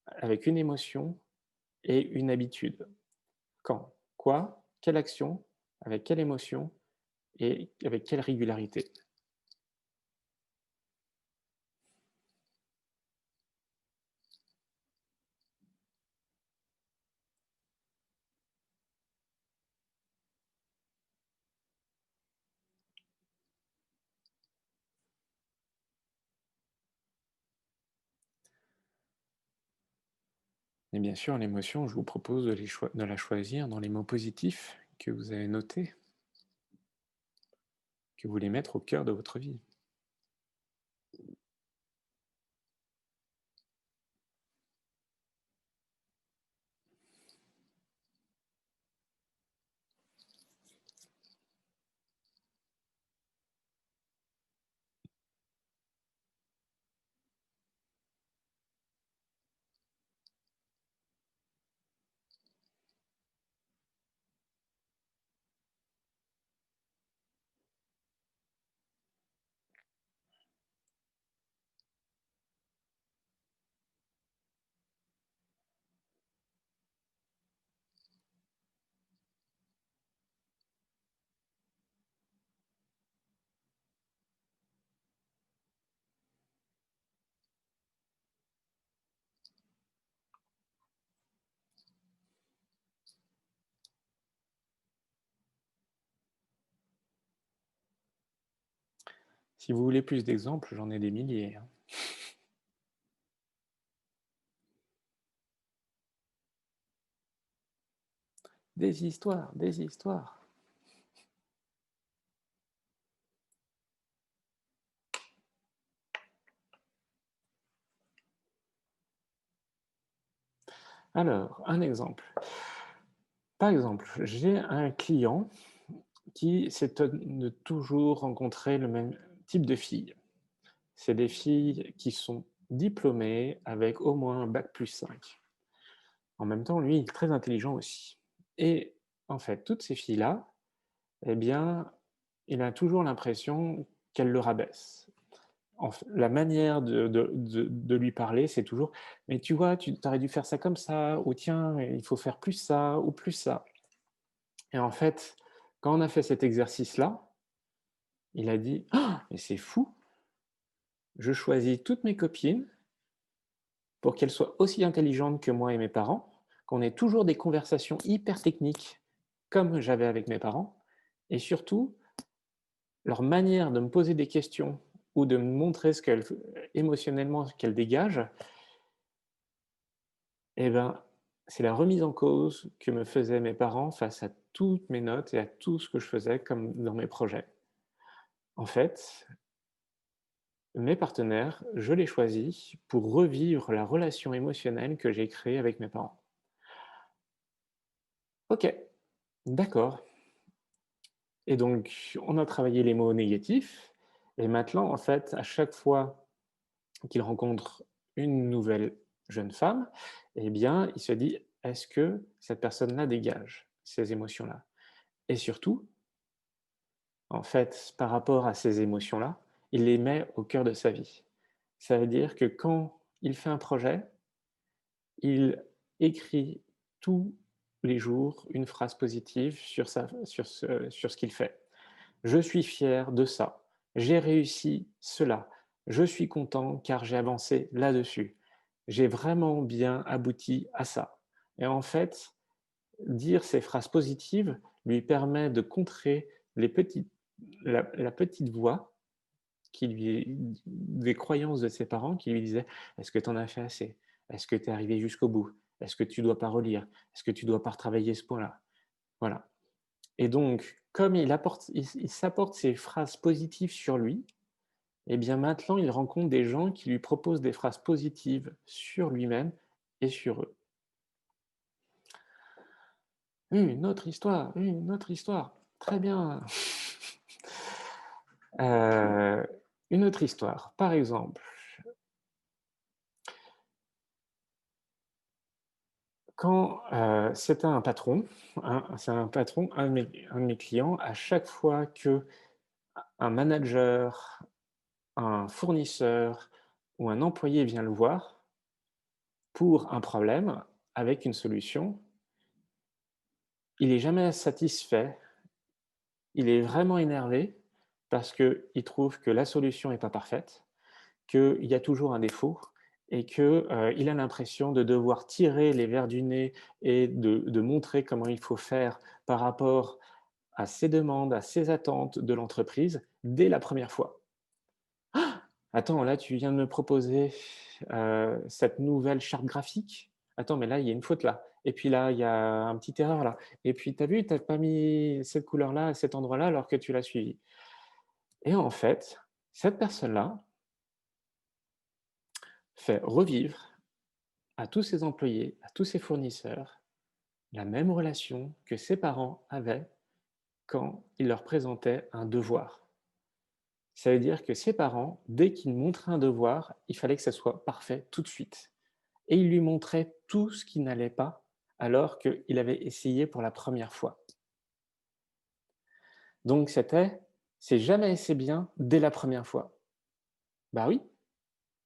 avec une émotion et une habitude? Quand? Quoi? Quelle action? Avec quelle émotion? Et avec quelle régularité? Et bien sûr, l'émotion, je vous propose de la choisir dans les mots positifs que vous avez notés, que vous voulez mettre au cœur de votre vie. Si vous voulez plus d'exemples, j'en ai des milliers, hein. Des histoires, des histoires. Alors, un exemple. Par exemple, j'ai un client qui s'étonne de toujours rencontrer le même type de filles. C'est des filles qui sont diplômé avec au moins un bac+5. En même temps, lui, il est très intelligent aussi et en fait, toutes ces filles-là, eh bien, il a toujours l'impression qu'elles le rabaissent. La manière de lui parler, c'est toujours: «Mais tu vois, tu aurais dû faire ça comme ça» ou «Tiens, il faut faire plus ça ou plus ça» et en fait, quand on a fait cet exercice-là, il a dit: «Ah, mais c'est fou, je choisis toutes mes copines pour qu'elles soient aussi intelligentes que moi et mes parents, qu'on ait toujours des conversations hyper techniques comme j'avais avec mes parents et surtout, leur manière de me poser des questions ou de me montrer ce qu'elles émotionnellement, ce qu'elles dégagent, et ben, c'est la remise en cause que me faisaient mes parents face à toutes mes notes et à tout ce que je faisais comme dans mes projets. En fait, mes partenaires, je les choisis pour revivre la relation émotionnelle que j'ai créée avec mes parents. OK, d'accord. Et donc, on a travaillé les mots négatifs et maintenant, en fait, à chaque fois qu'il rencontre une nouvelle jeune femme, eh bien, il se dit: «Est-ce que cette personne-là dégage ces émotions-là?» Et surtout, en fait, par rapport à ces émotions-là, il les met au cœur de sa vie. Ça veut dire que quand il fait un projet, il écrit tous les jours une phrase positive sur ce qu'il fait. «Je suis fier de ça. J'ai réussi cela. Je suis content car j'ai avancé là-dessus. J'ai vraiment bien abouti à ça» et en fait, dire ces phrases positives lui permet de contrer les petites la petite voix qui lui des croyances de ses parents qui lui disaient: «Est-ce que tu en as fait assez? Est-ce que tu es arrivé jusqu'au bout? Est-ce que tu dois pas relire? Est-ce que tu dois pas retravailler ce point-là?» Voilà et donc comme il s'apporte ces phrases positives sur lui, et bien maintenant il rencontre des gens qui lui proposent des phrases positives sur lui-même et sur eux. Une autre histoire, une autre histoire. Très bien. Heu, une autre histoire. Par exemple, quand, c'était un patron, un de mes clients, à chaque fois qu'un manager, un fournisseur ou un employé vient le voir pour un problème avec une solution, il est jamais satisfait, il est vraiment énervé parce qu'il trouve que la solution est pas parfaite, qu'il y a toujours un défaut et que, il a l'impression de devoir tirer les vers du nez et de montrer comment il faut faire par rapport à ses demandes, à ses attentes de l'entreprise dès la première fois. «Attends, là, tu viens de me proposer, cette nouvelle charte graphique. Attends, mais là, il y a une faute là et puis là, il y a un petite erreur là et puis tu as vu, tu as pas mis cette couleur-là à cet endroit-là alors que tu l'as suivi» et en fait, cette personne-là fait revivre à tous ses employés, à tous ses fournisseurs, la même relation que ses parents avaient quand il leur présentait un devoir. Ça veut dire que ses parents, dès qu'il montrait un devoir, il fallait que ça soit parfait tout de suite. Et il lui montrait tout ce qui n'allait pas, alors qu'il avait essayé pour la première fois. Donc c'est jamais assez bien dès la première fois. Bah oui,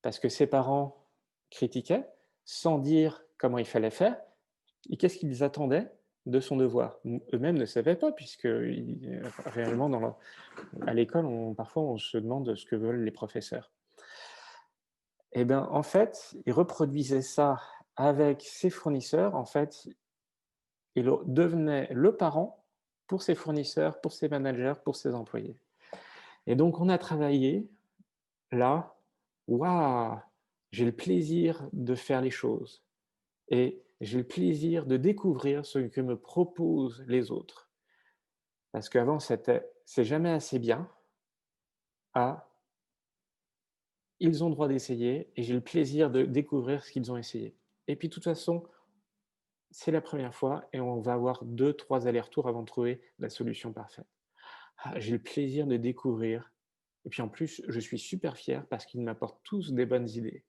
parce que ses parents critiquaient sans dire comment il fallait faire. Et qu'est-ce qu'ils attendaient de son devoir? Eux-mêmes ne savaient pas puisque réellement à l'école, parfois on se demande ce que veulent les professeurs. Et bien, en fait, ils reproduisaient ça avec ses fournisseurs. En fait, il devenait le parent pour ses fournisseurs, pour ses managers, pour ses employés. Et donc on a travaillé là, waouh! J'ai le plaisir de faire les choses et j'ai le plaisir de découvrir ce que me proposent les autres. Parce qu'avant, c'était: «C'est jamais assez bien» à: «Ils ont le droit d'essayer et j'ai le plaisir de découvrir ce qu'ils ont essayé» et puis de toute façon, c'est la première fois et on va avoir deux, trois allers-retours avant de trouver la solution parfaite. Ah, j'ai le plaisir de découvrir et puis en plus, je suis super fier parce qu'ils m'apportent tous des bonnes idées.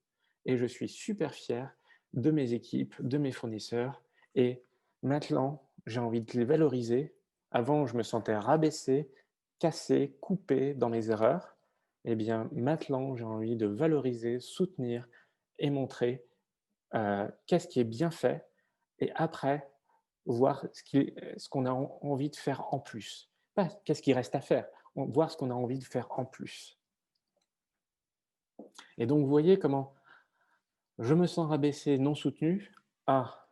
et je suis super fier de mes équipes, de mes fournisseurs et maintenant, j'ai envie de les valoriser. Avant, je me sentais rabaissé, cassé, coupé dans mes erreurs. Eh bien, maintenant, j'ai envie de valoriser, soutenir et montrer qu'est-ce qui est bien fait et après, voir ce qu'on a envie de faire en plus. Pas qu'est-ce qui reste à faire, voir ce qu'on a envie de faire en plus. Et donc, vous voyez comment je me sens rabaissé, non soutenu. Ah,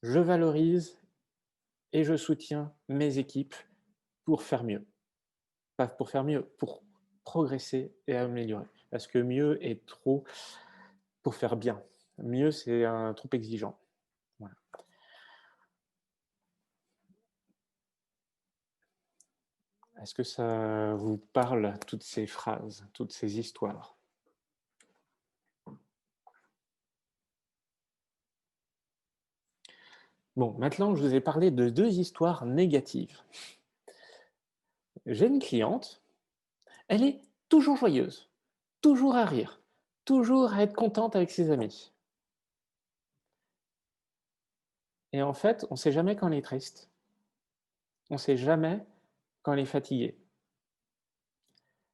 je valorise et je soutiens mes équipes pour faire mieux. Pas pour faire mieux, pour progresser et améliorer. Parce que mieux est trop pour faire bien. Mieux, c'est trop exigeant. Voilà. Est-ce que ça vous parle, toutes ces phrases, toutes ces histoires? Bon, maintenant, je vous ai parlé de 2 histoires négatives. J'ai une cliente, elle est toujours joyeuse, toujours à rire, toujours à être contente avec ses amis. Et en fait, on ne sait jamais quand elle est triste. On ne sait jamais quand elle est fatiguée.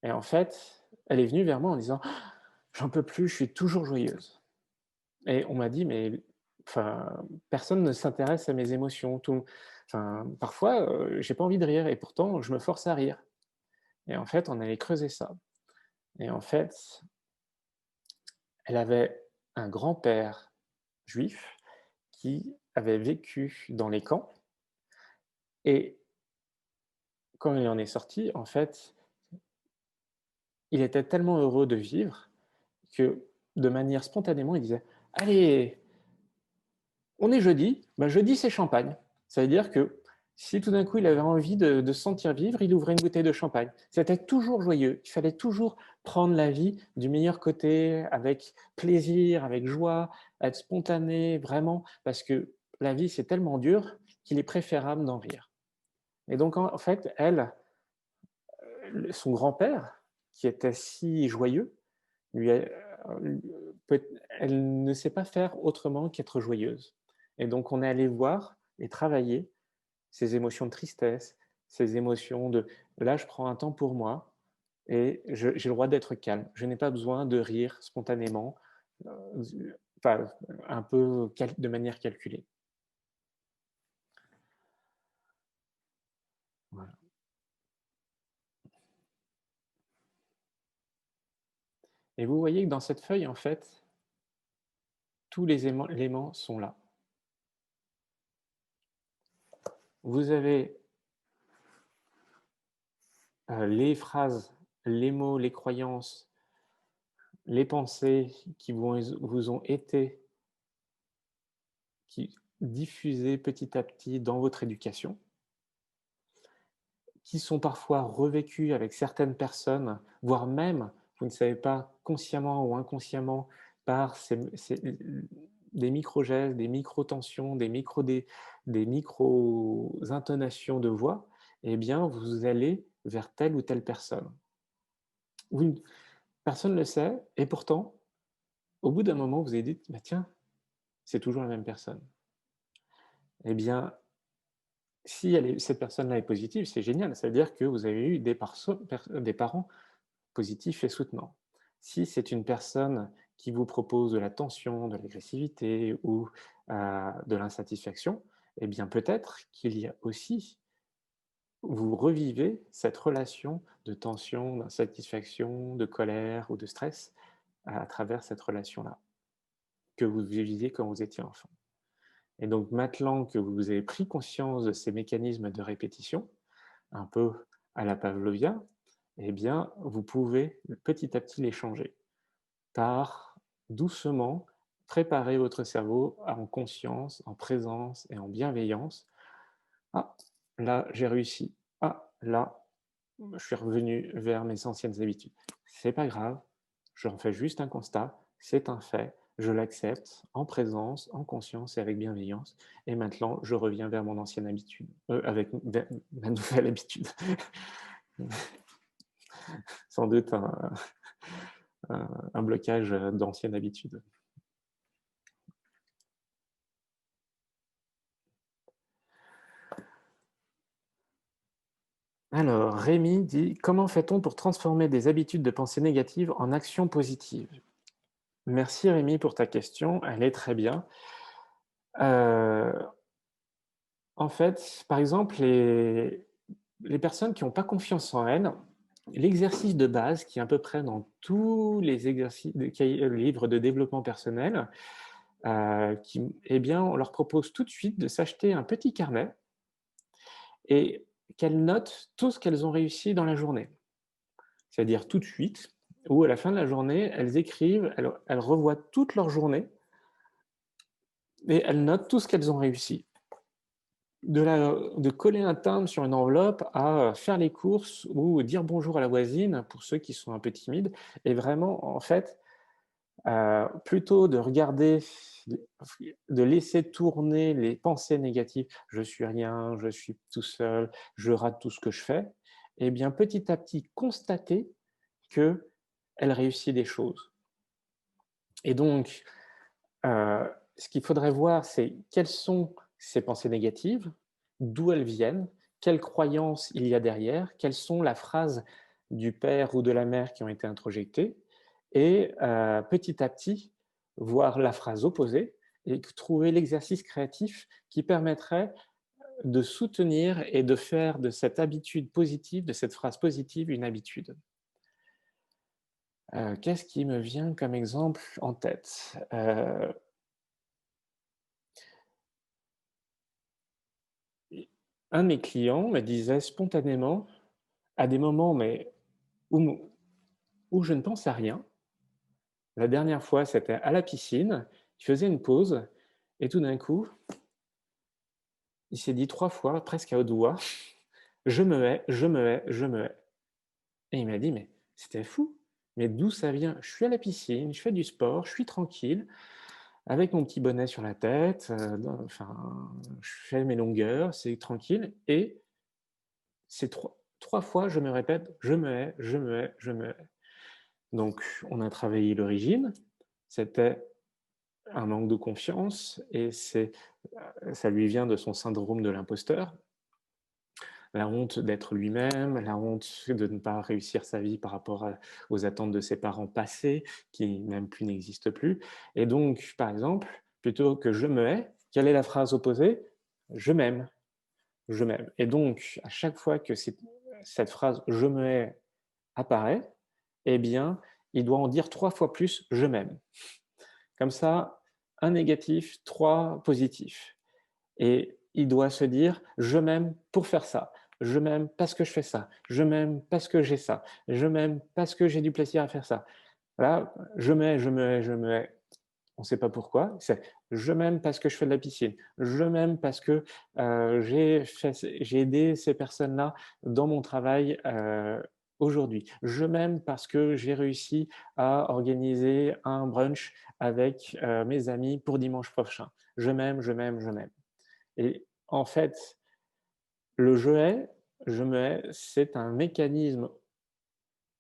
Et en fait, elle est venue vers moi en disant: «Ah, j'en peux plus, je suis toujours joyeuse». Et on m'a dit: «Mais enfin, personne ne s'intéresse à mes émotions, tout enfin, parfois, j'ai pas envie de rire et pourtant je me force à rire». Et en fait, on allait creuser ça. Et en fait, elle avait un grand-père juif qui avait vécu dans les camps et quand il en est sorti, en fait, il était tellement heureux de vivre que, de manière spontanément, il disait: «Allez, on est jeudi, bah, jeudi c'est champagne». Ça veut dire que si tout d'un coup il avait envie de se sentir vivre, il ouvrait une bouteille de champagne. C'était toujours joyeux. Il fallait toujours prendre la vie du meilleur côté, avec plaisir, avec joie, être spontané, vraiment, parce que la vie c'est tellement dur qu'il est préférable d'en rire. Et donc en fait, elle, son grand-père, qui était si joyeux, lui a, elle ne sait pas faire autrement qu'être joyeuse. Et donc on est allé voir et travailler ces émotions de tristesse, ces émotions de là, je prends un temps pour moi et j'ai le droit d'être calme. Je n'ai pas besoin de rire spontanément, enfin, un peu de manière calculée. Voilà. Et vous voyez que dans cette feuille, en fait, tous les éléments sont là. Vous avez les phrases, les mots, les croyances, les pensées qui vous ont été qui diffusées petit à petit dans votre éducation, qui sont parfois revécues avec certaines personnes, voire même, vous ne savez pas, consciemment ou inconsciemment, par des micro-gestes, des micro-tensions, des micro-intonations de voix, eh bien, vous allez vers telle ou telle personne. Oui, personne ne le sait et pourtant, au bout d'un moment, vous avez dit: «Bah, tiens, c'est toujours la même personne». Eh bien, si cette personne-là est positive, c'est génial. Ça veut dire que vous avez eu des parents positifs et soutenants. Si c'est une personne qui vous propose de la tension, de l'agressivité ou de l'insatisfaction, eh bien peut-être qu'il y a aussi vous revivez cette relation de tension, d'insatisfaction, de colère ou de stress à travers cette relation-là, que vous viviez quand vous étiez enfant. Et donc maintenant que vous avez pris conscience de ces mécanismes de répétition, un peu à la Pavlovia, eh bien, vous pouvez petit à petit les changer par doucement préparer votre cerveau en conscience, en présence et en bienveillance. Ah, là, j'ai réussi. Ah, là, je suis revenu vers mes anciennes habitudes. C'est pas grave, j'en fais juste un constat, c'est un fait, je l'accepte en présence, en conscience et avec bienveillance. Et maintenant, je reviens vers mon ancienne habitude, avec ma nouvelle habitude. Sans doute un blocage d'ancienne habitude. Alors, Rémi dit: «Comment fait-on pour transformer des habitudes de pensée négatives en actions positives?» Merci Rémi pour ta question, elle est très bien. Heu, En fait, par exemple, les personnes qui n'ont pas confiance en elles, l'exercice de base qui est à peu près dans tous les exercices de cahiers livres de développement personnel, eh bien, on leur propose tout de suite de s'acheter un petit carnet et qu'elles notent tout ce qu'elles ont réussi dans la journée. C'est-à-dire tout de suite ou à la fin de la journée, elles écrivent, elles revoient toute leur journée et elles notent tout ce qu'elles ont réussi. De coller un timbre sur une enveloppe à faire les courses ou dire bonjour à la voisine pour ceux qui sont un peu timides et vraiment, en fait, plutôt de regarder, de laisser tourner les pensées négatives: «Je suis rien, je suis tout seul, je rate tout ce que je fais», et bien, petit à petit, constater qu'elle réussit des choses. Et donc, ce qu'il faudrait voir, c'est quelles sont ces pensées négatives, d'où elles viennent, quelles croyances il y a derrière, quelles sont la phrase du père ou de la mère qui ont été introjectées et petit à petit, voir la phrase opposée et trouver l'exercice créatif qui permettrait de soutenir et de faire de cette habitude positive, de cette phrase positive, une habitude. Qu'est-ce qui me vient comme exemple en tête? Un de mes clients me disait spontanément, à des moments mais où où je ne pense à rien, la dernière fois, c'était à la piscine, il faisait une pause et tout d'un coup, il s'est dit 3 fois, presque à haute voix: «Je me hais, je me hais, je me hais», et il m'a dit: «Mais c'était fou, mais d'où ça vient? Je suis à la piscine, je fais du sport, je suis tranquille, avec mon petit bonnet sur la tête, enfin, je fais mes longueurs, c'est tranquille et c'est trois fois, je me répète: "Je me hais, je me hais, je me hais"». Donc on a travaillé l'origine, c'était un manque de confiance et ça lui vient de son syndrome de l'imposteur, la honte d'être lui-même, la honte de ne pas réussir sa vie par rapport aux attentes de ses parents passés, qui même plus n'existent plus. Et donc, par exemple, plutôt que je me hais, quelle est la phrase opposée? Je m'aime, je m'aime. Et donc, à chaque fois que cette phrase je me hais apparaît, eh bien, il doit en dire 3 fois plus je m'aime. Comme ça, un négatif, 3 positifs. Et il doit se dire: «Je m'aime pour faire ça. Je m'aime parce que je fais ça. Je m'aime parce que j'ai ça. Je m'aime parce que j'ai du plaisir à faire ça». Voilà, je m'hais, je me hais, je me hais. On ne sait pas pourquoi. C'est: «Je m'aime parce que je fais de la piscine. Je m'aime parce que, j'ai aidé ces personnes-là dans mon travail, aujourd'hui. Je m'aime parce que j'ai réussi à organiser un brunch avec, mes amis pour dimanche prochain. Je m'aime, je m'aime, je m'aime». Et en fait, le je me hais, c'est un mécanisme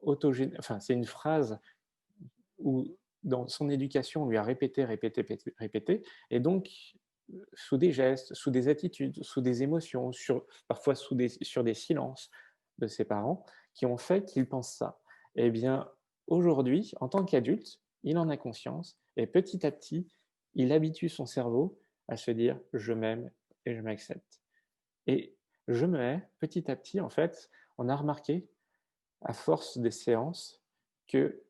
enfin, c'est une phrase où dans son éducation, on lui a répété, répété, répété, répété et donc sous des gestes, sous des attitudes, sous des émotions, parfois sur des silences de ses parents qui ont fait qu'il pense ça. Eh bien, aujourd'hui, en tant qu'adulte, il en a conscience et petit à petit, il habitue son cerveau à se dire: «Je m'aime et je m'accepte». Et je me hais, petit à petit, en fait, on a remarqué, à force des séances, que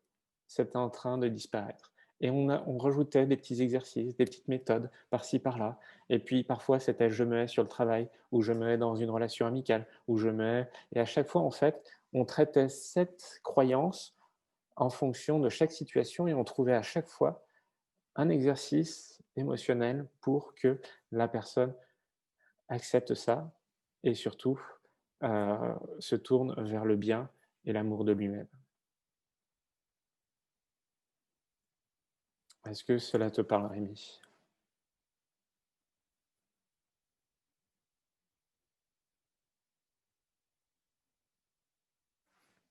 c'était en train de disparaître. Et on rajoutait des petits exercices, des petites méthodes par-ci par-là. Et puis parfois, c'était je me hais sur le travail, ou je me hais dans une relation amicale, ou je me hais. Et à chaque fois, en fait, on traitait cette croyance en fonction de chaque situation et on trouvait à chaque fois un exercice émotionnel pour que la personne accepte ça et surtout, se tourne vers le bien et l'amour de lui-même. Est-ce que cela te parle, Rémi?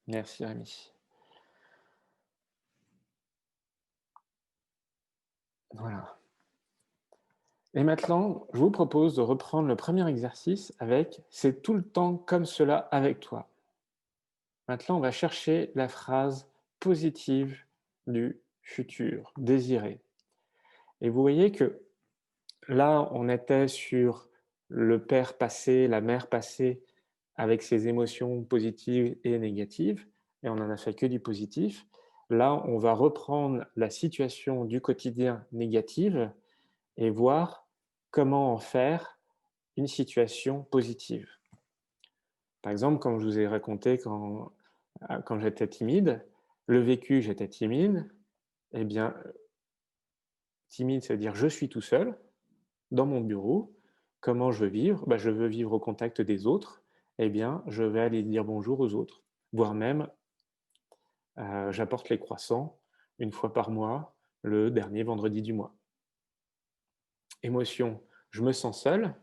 Merci, Rémi. Voilà. Et maintenant, je vous propose de reprendre le premier exercice avec «C'est tout le temps comme cela avec toi». Maintenant, on va chercher la phrase positive du futur désiré. Et vous voyez que là, on était sur le père passé, la mère passée, avec ses émotions positives et négatives, et on n'en a fait que du positif. Là, on va reprendre la situation du quotidien négative et voir comment en faire une situation positive. Par exemple, comme je vous ai raconté quand j'étais timide, le vécu, j'étais timide, eh bien, timide, c'est-à-dire je suis tout seul dans mon bureau. Comment je veux vivre? Bah, je veux vivre au contact des autres. Eh bien, je vais aller dire bonjour aux autres, voire même, j'apporte les croissants une fois par mois, le dernier vendredi du mois. Émotion, je me sens seul.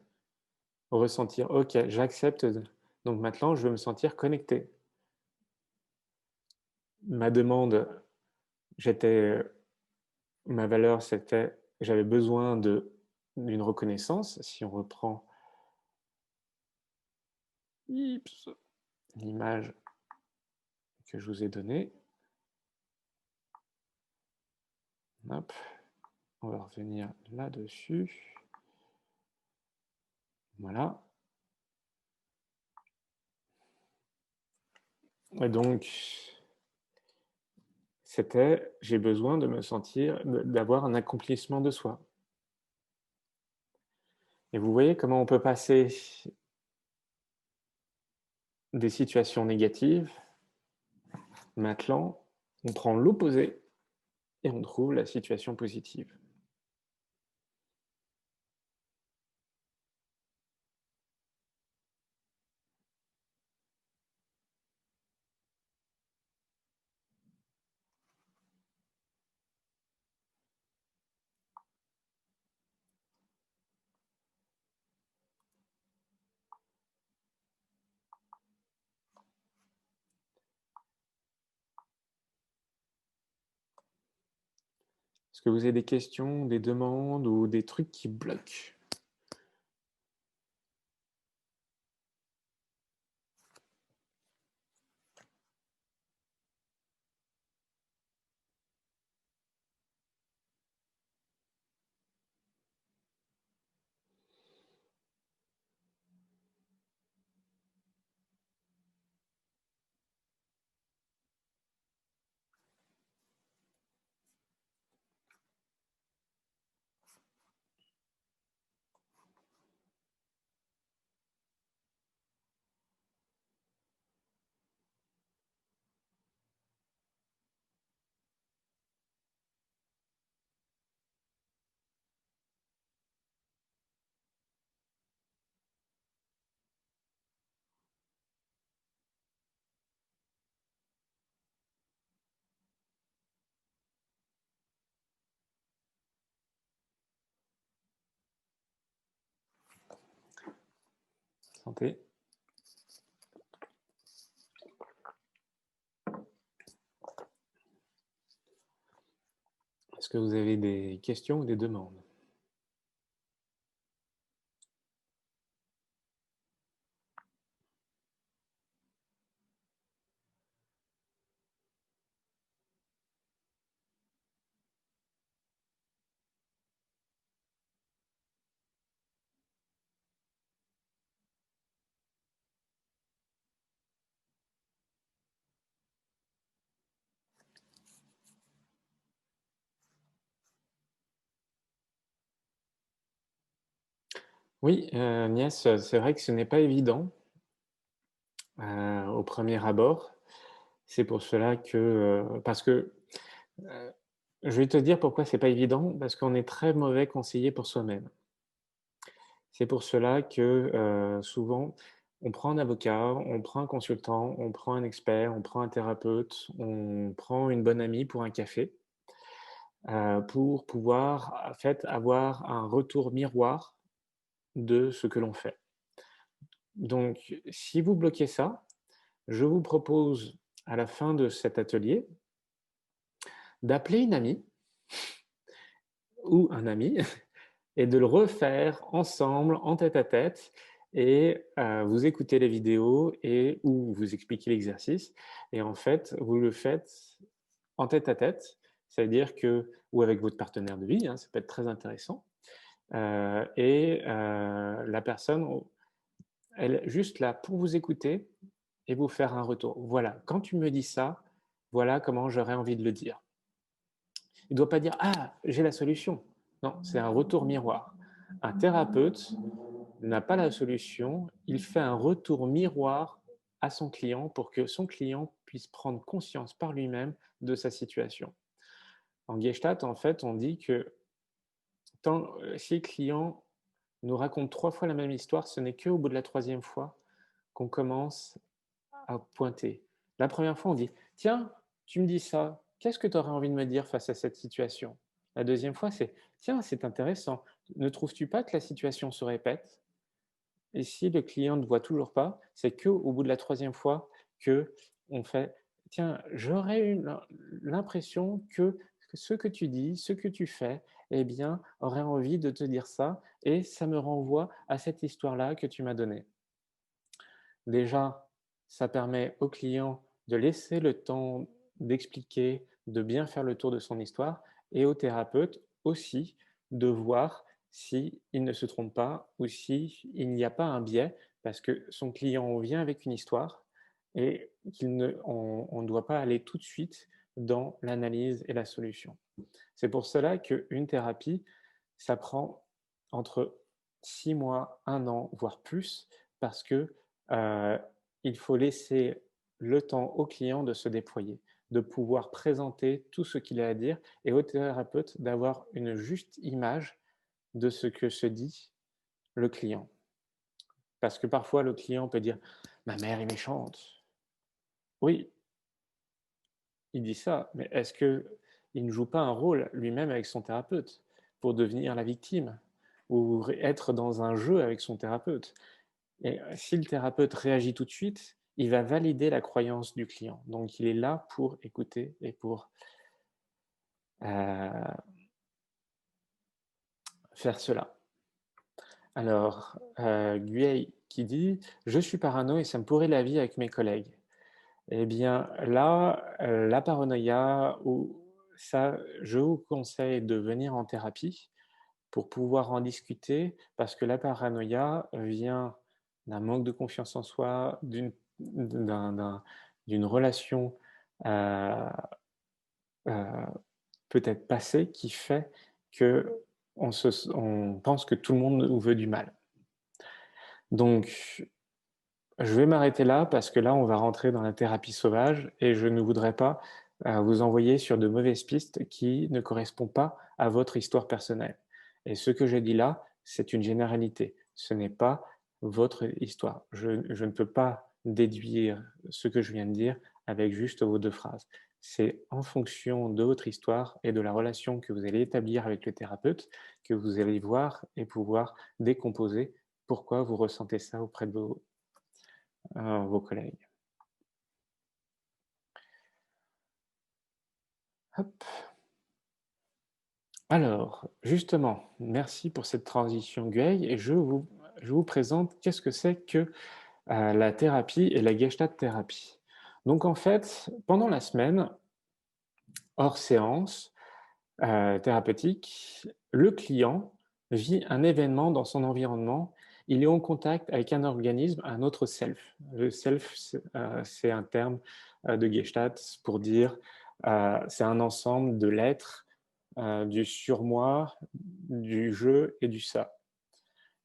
Ressentir, OK, j'accepte, donc maintenant je veux me sentir connecté. Ma demande, j'étais, ma valeur, c'était j'avais besoin d'une reconnaissance. Si on reprend l'image que je vous ai donnée, hop, on va revenir là-dessus. Voilà. Et donc, c'était j'ai besoin de me sentir, d'avoir un accomplissement de soi. Et vous voyez comment on peut passer des situations négatives. Maintenant, on prend l'opposé et on trouve la situation positive. Est-ce que vous avez des questions, des demandes ou des trucs qui bloquent? Santé. Est-ce que vous avez des questions ou des demandes? Oui, Niès, c'est vrai que ce n'est pas évident, au premier abord. C'est pour cela que, parce que, heu, je vais te dire pourquoi c'est pas évident, parce qu'on est très mauvais conseiller pour soi-même. C'est pour cela que, souvent, on prend un avocat, on prend un consultant, on prend un expert, on prend un thérapeute, on prend une bonne amie pour un café, pour pouvoir, en fait, avoir un retour miroir de ce que l'on fait. Donc si vous bloquez ça, je vous propose, à la fin de cet atelier, d'appeler une amie ou un ami et de le refaire ensemble, en tête-à-tête et vous écoutez les vidéos et ou vous expliquez l'exercice et en fait, vous le faites en tête-à-tête. Ça veut dire que ou avec votre partenaire de vie, hein, ça peut être très intéressant, la personne, elle est juste là pour vous écouter et vous faire un retour. Voilà, quand tu me dis ça, voilà comment j'aurais envie de le dire. Il ne doit pas dire: «Ah, j'ai la solution». Non, c'est un retour miroir. Un thérapeute n'a pas la solution, il fait un retour miroir à son client pour que son client puisse prendre conscience par lui-même de sa situation. En Gestalt, en fait, on dit que si le client nous raconte 3 fois la même histoire, ce n'est qu'au bout de la troisième fois qu'on commence à pointer. La première fois, on dit: «Tiens, tu me dis ça, qu'est-ce que tu aurais envie de me dire face à cette situation?» La deuxième fois, c'est: «Tiens, c'est intéressant, ne trouves-tu pas que la situation se répète?» Et si le client ne voit toujours pas, c'est qu'au bout de la troisième fois qu'on fait: «Tiens, j'aurais eu l'impression que ce que tu dis, ce que tu fais, eh bien, aurait envie de te dire ça et ça me renvoie à cette histoire-là que tu m'as donnée». Déjà, ça permet au client de laisser le temps d'expliquer, de bien faire le tour de son histoire et au thérapeute aussi de voir s'il ne se trompe pas ou s'il n'y a pas un biais parce que son client vient avec une histoire et on ne doit pas aller tout de suite dans l'analyse et la solution. C'est pour cela qu'une thérapie, ça prend entre 6 mois, 1 an, voire plus, parce que il faut laisser le temps au client de se déployer, de pouvoir présenter tout ce qu'il a à dire et au thérapeute d'avoir une juste image de ce que se dit le client. Parce que parfois, le client peut dire: «Ma mère est méchante». Oui, il dit ça, mais est-ce qu'il ne joue pas un rôle lui-même avec son thérapeute pour devenir la victime ou être dans un jeu avec son thérapeute? Et si le thérapeute réagit tout de suite, il va valider la croyance du client. Donc il est là pour écouter et pour, heu, faire cela. Alors, Guay qui dit: «Je suis parano et ça me pourrit la vie avec mes collègues». Eh bien là, la paranoïa ou ça, je vous conseille de venir en thérapie pour pouvoir en discuter parce que la paranoïa vient d'un manque de confiance en soi, d'une relation, heu heu, peut-être passée qui fait qu'on pense que tout le monde nous veut du mal. Donc je vais m'arrêter là parce que là, on va rentrer dans la thérapie sauvage et je ne voudrais pas, vous envoyer sur de mauvaises pistes qui ne correspondent pas à votre histoire personnelle. Et ce que je dis là, c'est une généralité. Ce n'est pas votre histoire. Je ne peux pas déduire ce que je viens de dire avec juste vos 2 phrases. C'est en fonction de votre histoire et de la relation que vous allez établir avec le thérapeute que vous allez voir et pouvoir décomposer pourquoi vous ressentez ça auprès de vos collègues. Hop. Alors, justement, merci pour cette transition Guay et je vous présente qu'est-ce que c'est que, la thérapie et la Gestalt thérapie. Donc en fait, pendant la semaine, hors séance, thérapeutique, le client vit un événement dans son environnement. Il est en contact avec un organisme, un autre self. Le self, c'est un terme, de Gestalt pour dire, c'est un ensemble de l'être, du surmoi, du je et du ça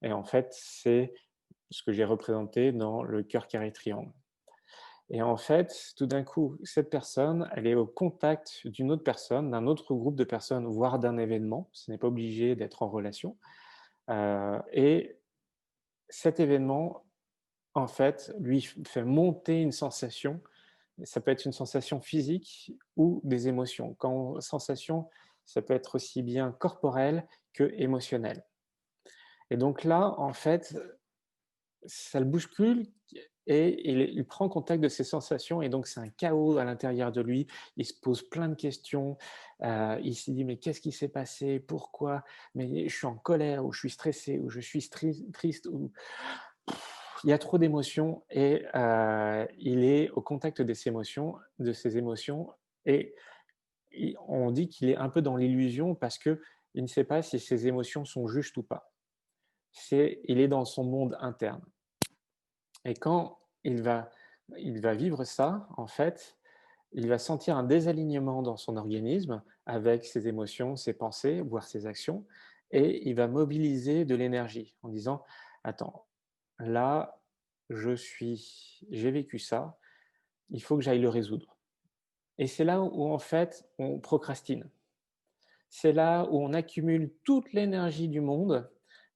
et en fait, c'est ce que j'ai représenté dans le cœur carré triangle. Et en fait, tout d'un coup, cette personne, elle est au contact d'une autre personne, d'un autre groupe de personnes, voire d'un événement. Ce n'est pas obligé d'être en relation. Et cet événement, en fait, lui fait monter une sensation. Ça peut être une sensation physique ou des émotions. Quand sensation, ça peut être aussi bien corporel que émotionnel. Et donc là, en fait, ça le bouscule et il prend contact de ses sensations et donc c'est un chaos à l'intérieur de lui. Il se pose plein de questions, il se dit: «Mais qu'est-ce qui s'est passé? Pourquoi? Mais je suis en colère ou je suis stressé ou je suis triste ou» il y a trop d'émotions et il est au contact de ses émotions et on dit qu'il est un peu dans l'illusion parce qu'il ne sait pas si ses émotions sont justes ou pas. Il est dans son monde interne et quand il va vivre ça, en fait, il va sentir un désalignement dans son organisme avec ses émotions, ses pensées, voire ses actions et il va mobiliser de l'énergie en disant: «Attends, là, j'ai vécu ça, il faut que j'aille le résoudre» et c'est là où en fait, on procrastine. C'est là où on accumule toute l'énergie du monde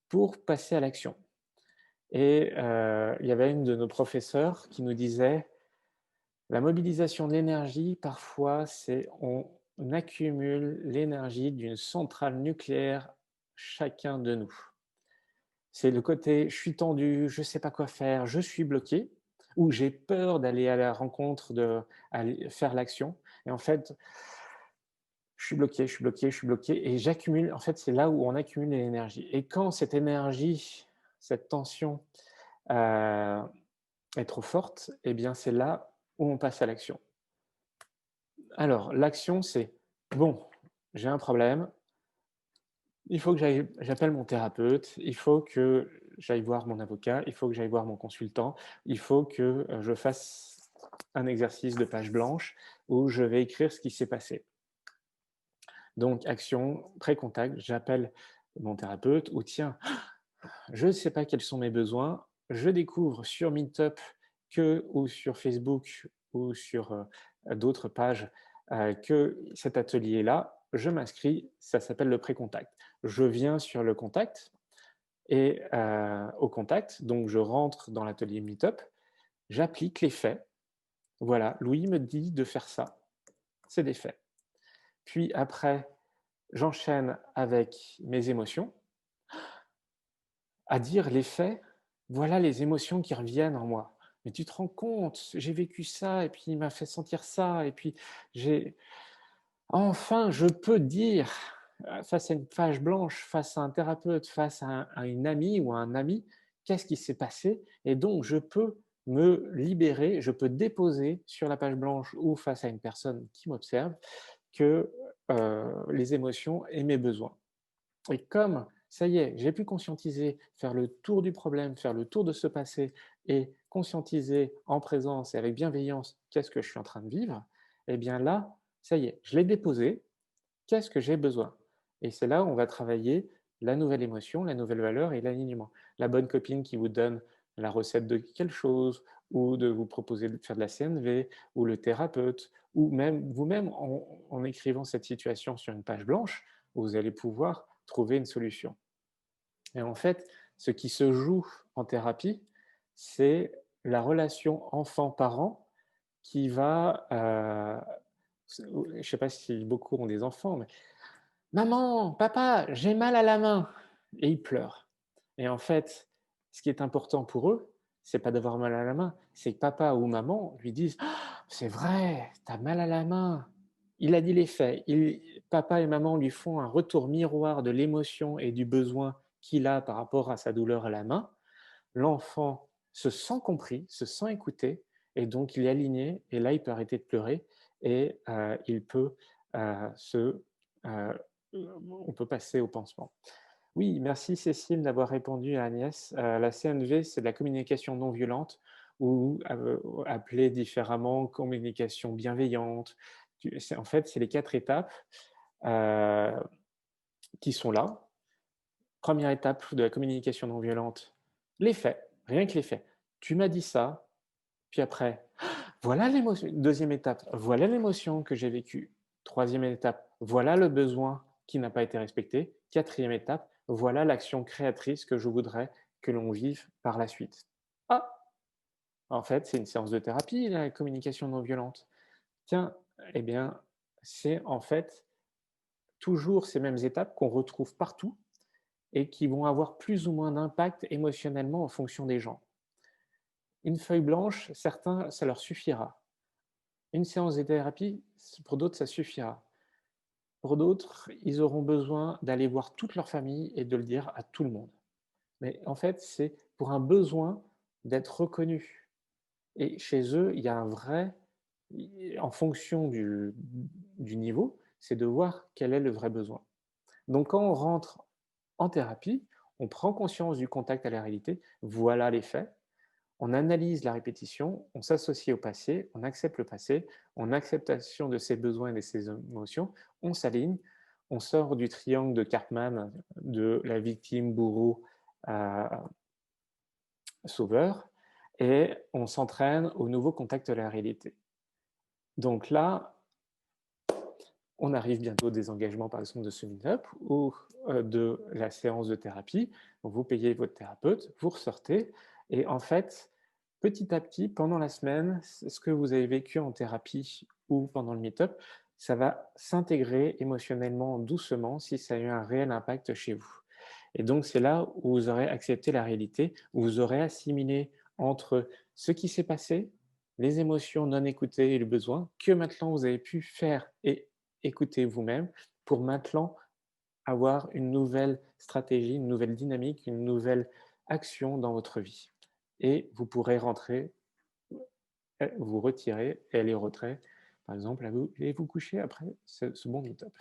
pour passer à l'action et il y avait une de nos professeurs qui nous disait: «La mobilisation de l'énergie, parfois, c'est on accumule l'énergie d'une centrale nucléaire, chacun de nous». C'est le côté: «Je suis tendu, je ne sais pas quoi faire, je suis bloqué» ou «J'ai peur d'aller à la rencontre, aller faire l'action» et en fait, je suis bloqué, je suis bloqué, je suis bloqué et j'accumule en fait, c'est là où on accumule de l'énergie et quand cette énergie, cette tension, heu, est trop forte et bien, c'est là où on passe à l'action. Alors l'action, c'est: «Bon, j'ai un problème, il faut que j'appelle mon thérapeute, il faut que j'aille voir mon avocat, il faut que j'aille voir mon consultant, il faut que, je fasse un exercice de page blanche où je vais écrire ce qui s'est passé». Donc action, pré-contact, j'appelle mon thérapeute ou tiens, je ne sais pas quels sont mes besoins, je découvre sur Meetup ou sur Facebook ou sur, d'autres pages, que cet atelier-là, je m'inscris, ça s'appelle le pré-contact. Je viens sur le contact et au contact, donc je rentre dans l'atelier Meetup, j'applique les faits. Voilà, Louis me dit de faire ça, c'est des faits. Puis après, j'enchaîne avec mes émotions, à dire les faits, voilà les émotions qui reviennent en moi. Mais tu te rends compte, j'ai vécu ça et puis il m'a fait sentir ça et puis j'ai enfin je peux dire face à une page blanche, face à un thérapeute, face à une amie ou à un ami, qu'est-ce qui s'est passé et donc je peux me libérer, je peux déposer sur la page blanche ou face à une personne qui m'observe que, les émotions et mes besoins. Et comme ça y est, j'ai pu conscientiser, faire le tour du problème, faire le tour de ce passé et conscientiser en présence et avec bienveillance qu'est-ce que je suis en train de vivre, et bien là, ça y est, je l'ai déposé, qu'est-ce que j'ai besoin? Et c'est là où on va travailler la nouvelle émotion, la nouvelle valeur et l'alignement. La bonne copine qui vous donne la recette de quelque chose, ou de vous proposer de faire de la CNV, ou le thérapeute, ou même vous-même en écrivant cette situation sur une page blanche, vous allez pouvoir trouver une solution. Et en fait, ce qui se joue en thérapie, c'est la relation enfant-parent qui va, je ne sais pas si beaucoup ont des enfants, mais «Maman, papa, j'ai mal à la main» et ils pleurent. Et en fait, ce qui est important pour eux, c'est pas d'avoir mal à la main, c'est que papa ou maman lui disent: «Ah, c'est vrai, tu as mal à la main». Il a dit les faits, papa et maman lui font un retour miroir de l'émotion et du besoin qu'il a par rapport à sa douleur à la main. L'enfant se sent compris, se sent écouté et donc il est aligné et là, il peut arrêter de pleurer et il peut, se, heu, on peut passer au pansement. Oui, merci Cécile d'avoir répondu à Agnès. La CNV, c'est de la communication non violente ou appelée différemment communication bienveillante. En fait, c'est les 4 étapes, heu, qui sont là. Première étape de la communication non violente, les faits, rien que les faits. Tu m'as dit ça, puis après, voilà l'émotion. Deuxième étape, voilà l'émotion que j'ai vécue. Troisième étape, voilà le besoin qui n'a pas été respecté. Quatrième étape, voilà l'action créatrice que je voudrais que l'on vive par la suite. Ah, en fait, c'est une séance de thérapie, la communication non violente. Tiens, eh bien, c'est en fait toujours ces mêmes étapes qu'on retrouve partout et qui vont avoir plus ou moins d'impact émotionnellement en fonction des gens. Une feuille blanche, certains, ça leur suffira. Une séance de thérapie, pour d'autres, ça suffira. Pour d'autres, ils auront besoin d'aller voir toute leur famille et de le dire à tout le monde. Mais en fait, c'est pour un besoin d'être reconnu. Et chez eux, il y a un vrai, en fonction du niveau, c'est de voir quel est le vrai besoin. Donc quand on rentre en thérapie, on prend conscience du contact à la réalité, voilà les faits, on analyse la répétition, on s'associe au passé, on accepte le passé, en acceptation de ses besoins et de ses émotions, on s'aligne, on sort du triangle de Karpman, de la victime, bourreau, sauveur, et on s'entraîne au nouveau contact de la réalité. Donc là, on arrive bientôt des engagements, par exemple, de ce meet-up ou de la séance de thérapie. Vous payez votre thérapeute, vous ressortez, et en fait, petit à petit, pendant la semaine, ce que vous avez vécu en thérapie ou pendant le meet-up, ça va s'intégrer émotionnellement doucement si ça a eu un réel impact chez vous. Et donc, c'est là où vous aurez accepté la réalité, où vous aurez assimilé entre ce qui s'est passé, les émotions non écoutées et le besoin, que maintenant vous avez pu faire et écouter vous-même pour maintenant avoir une nouvelle stratégie, une nouvelle dynamique, une nouvelle action dans votre vie. Et vous pourrez rentrer, vous retirer et aller au retrait, par exemple, et vous coucher après ce bon meet-up.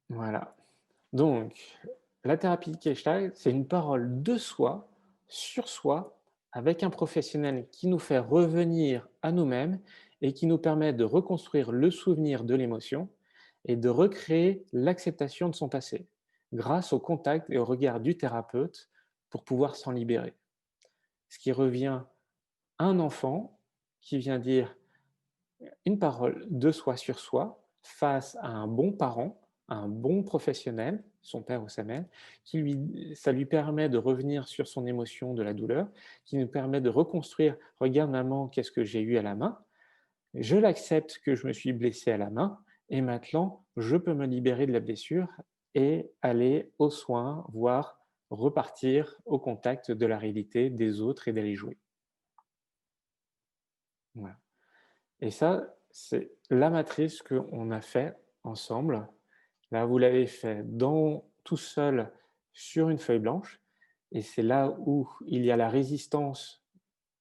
Voilà. Donc, la thérapie Gestalt, c'est une parole de soi, sur soi, avec un professionnel qui nous fait revenir à nous-mêmes et qui nous permet de reconstruire le souvenir de l'émotion et de recréer l'acceptation de son passé grâce au contact et au regard du thérapeute pour pouvoir s'en libérer. Ce qui revient à un enfant qui vient dire une parole de soi sur soi face à un bon parent, un bon professionnel, son père ou sa mère, ça lui permet de revenir sur son émotion de la douleur, qui nous permet de reconstruire: «Regarde maman, qu'est-ce que j'ai eu à la main? Je l'accepte que je me suis blessé à la main et maintenant je peux me libérer de la blessure et aller aux soins, voire repartir au contact de la réalité, des autres et d'aller jouer». Voilà. Et ça, c'est la matrice qu'on a fait ensemble. Là, vous l'avez fait tout seul sur une feuille blanche, et c'est là où il y a la résistance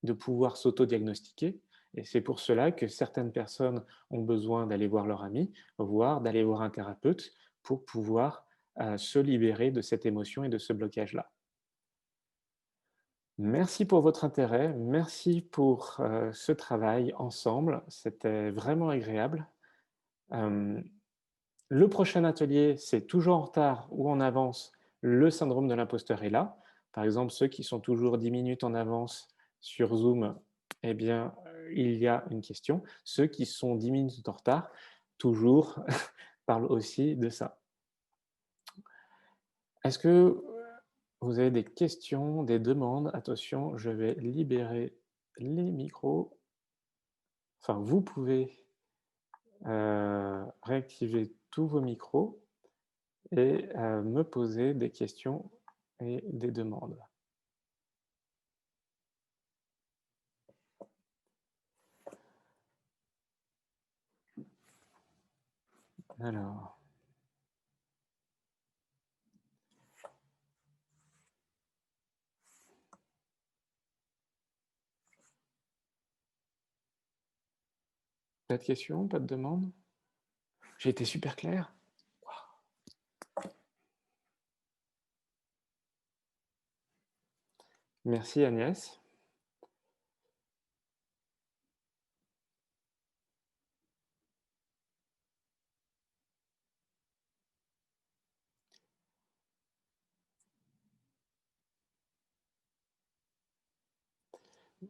de pouvoir s'auto-diagnostiquer. Et c'est pour cela que certaines personnes ont besoin d'aller voir leur ami, voire d'aller voir un thérapeute pour pouvoir se libérer de cette émotion et de ce blocage-là. Merci pour votre intérêt, merci pour ce travail ensemble, c'était vraiment agréable. Euh, le prochain atelier, c'est toujours en retard ou en avance, le syndrome de l'imposteur est là. Par exemple, ceux qui sont toujours 10 minutes en avance sur Zoom, eh bien, il y a une question. Ceux qui sont 10 minutes en retard, toujours, parlent aussi de ça. Est-ce que vous avez des questions, des demandes? Attention, je vais libérer les micros. Enfin, vous pouvez réactiver tous vos micros et me poser des questions et des demandes. Alors, pas de questions, pas de demandes? J'ai été super clair? Merci Agnès.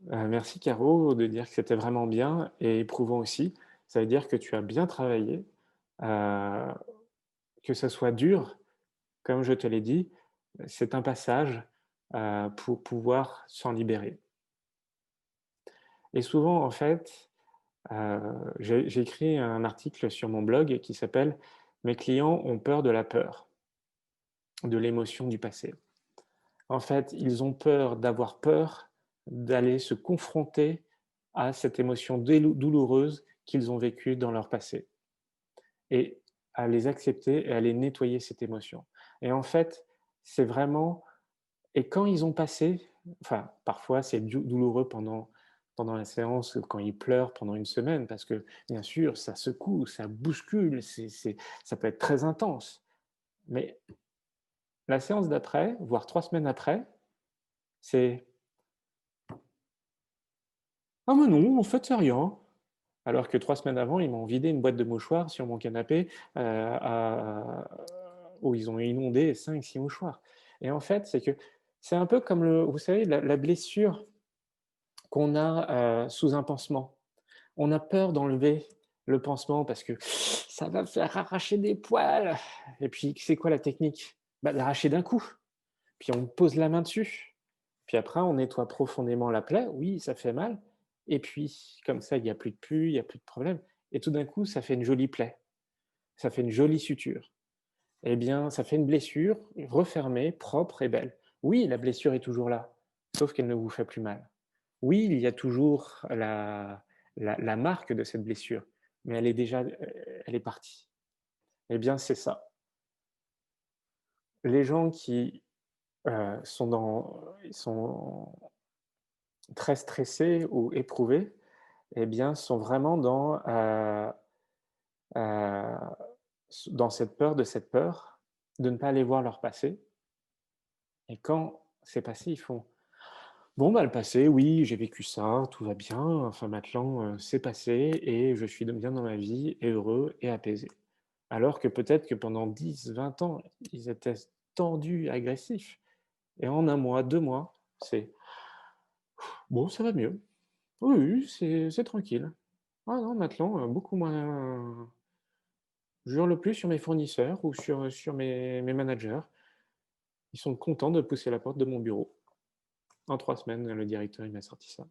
Merci Caro de dire que c'était vraiment bien et éprouvant aussi. Ça veut dire que tu as bien travaillé, heu, que ça soit dur, comme je te l'ai dit, c'est un passage, pour pouvoir s'en libérer. Et souvent, en fait, j'ai écrit un article sur mon blog qui s'appelle «Mes clients ont peur de la peur». de l'émotion du passé. En fait, ils ont peur d'avoir peur d'aller se confronter à cette émotion douloureuse qu'ils ont vécue dans leur passé et à les accepter et à les nettoyer cette émotion. Et en fait, c'est vraiment et quand ils ont passé, enfin, parfois c'est douloureux pendant la séance, quand ils pleurent pendant une semaine, parce que bien sûr, ça secoue, ça bouscule, ça peut être très intense. Mais la séance d'après, voire 3 semaines après, c'est «Ah mais non, en fait, c'est rien». Alors que 3 semaines avant, ils m'ont vidé une boîte de mouchoirs sur mon canapé, à où ils ont inondé 5, 6 mouchoirs. Et en fait, c'est un peu comme vous savez, la blessure qu'on a, sous un pansement. On a peur d'enlever le pansement parce que ça va faire arracher des poils. Et puis, c'est quoi la technique? Bah, l'arracher d'un coup. Puis on pose la main dessus. Puis après, on nettoie profondément la plaie. Oui, ça fait mal. Et puis, comme ça, il n'y a plus de pus, il n'y a plus de problème. Et tout d'un coup, ça fait une jolie plaie. Ça fait une jolie suture. Eh bien, ça fait une blessure refermée, propre et belle. Oui, la blessure est toujours là, sauf qu'elle ne vous fait plus mal. Oui, il y a toujours la marque de cette blessure, mais elle est déjà, elle est partie. Eh bien, c'est ça. Les gens qui ils sont très stressés ou éprouvés, eh bien, sont vraiment euh, dans cette peur de ne pas aller voir leur passé. Et quand c'est passé, ils font bon, bah, le passé, oui, j'ai vécu ça, tout va bien. Enfin, maintenant, c'est passé et je suis bien dans ma vie et heureux et apaisé. Alors que peut-être que pendant 10, 20 ans, ils étaient tendus, agressifs. Et en un mois, 2 mois, c'est bon, ça va mieux. Oui, oui, c'est tranquille. Ah non, maintenant, beaucoup moins. Je hurle plus sur mes fournisseurs ou sur mes managers. Ils sont contents de pousser la porte de mon bureau. En 3 semaines, le directeur il m'a sorti ça.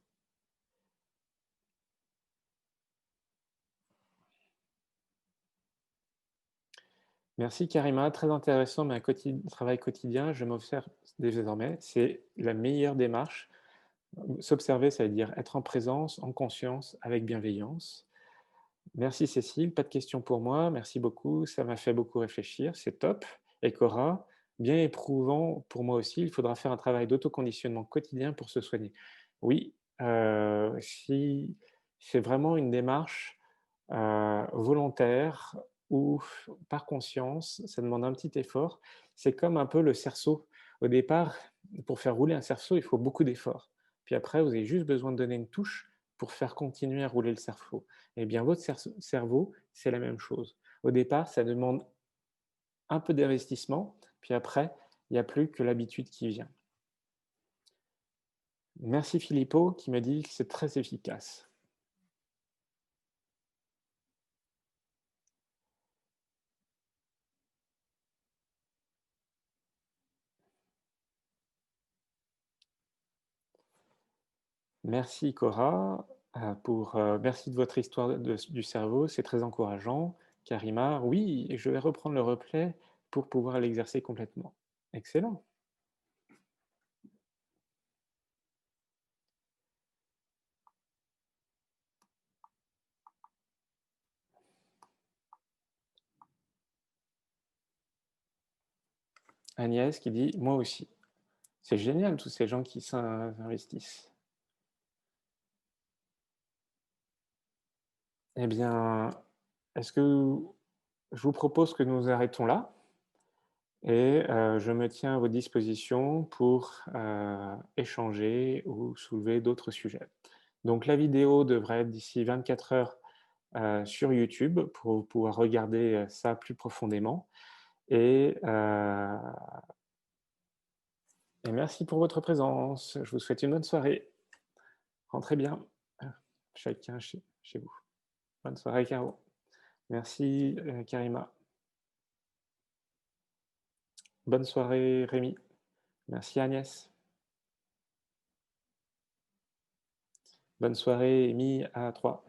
Merci Karima, très intéressant, mais un travail quotidien, je m'observe désormais, c'est la meilleure démarche. S'observer, ça veut dire être en présence, en conscience, avec bienveillance. Merci Cécile, pas de questions pour moi, merci beaucoup, ça m'a fait beaucoup réfléchir, c'est top. Et Cora, bien éprouvant pour moi aussi, il faudra faire un travail d'autoconditionnement quotidien pour se soigner. Oui, si c'est vraiment une démarche volontaire ou par conscience, ça demande un petit effort. C'est comme un peu le cerceau. Au départ, pour faire rouler un cerceau, il faut beaucoup d'efforts. Puis après, vous avez juste besoin de donner une touche pour faire continuer à rouler le cerceau. Eh bien, votre cerveau, c'est la même chose. Au départ, ça demande un peu d'investissement, puis après, il n'y a plus que l'habitude qui vient. Merci Philippot qui me dit que c'est très efficace. Merci Cora, merci de votre histoire du cerveau, c'est très encourageant. Karima, oui, je vais reprendre le replay pour pouvoir l'exercer complètement. Excellent. Agnès qui dit, moi aussi. C'est génial tous ces gens qui s'investissent. Eh bien, est-ce que je vous propose que nous arrêtons là et je me tiens à vos dispositions pour échanger ou soulever d'autres sujets. Donc la vidéo devrait être d'ici 24 heures sur YouTube pour pouvoir regarder ça plus profondément. Et, euh, et merci pour votre présence. Je vous souhaite une bonne soirée. Rentrez bien, chacun chez vous. Bonne soirée, Caro. Merci, Karima. Bonne soirée, Rémi. Merci, Agnès. Bonne soirée, Amy à 3.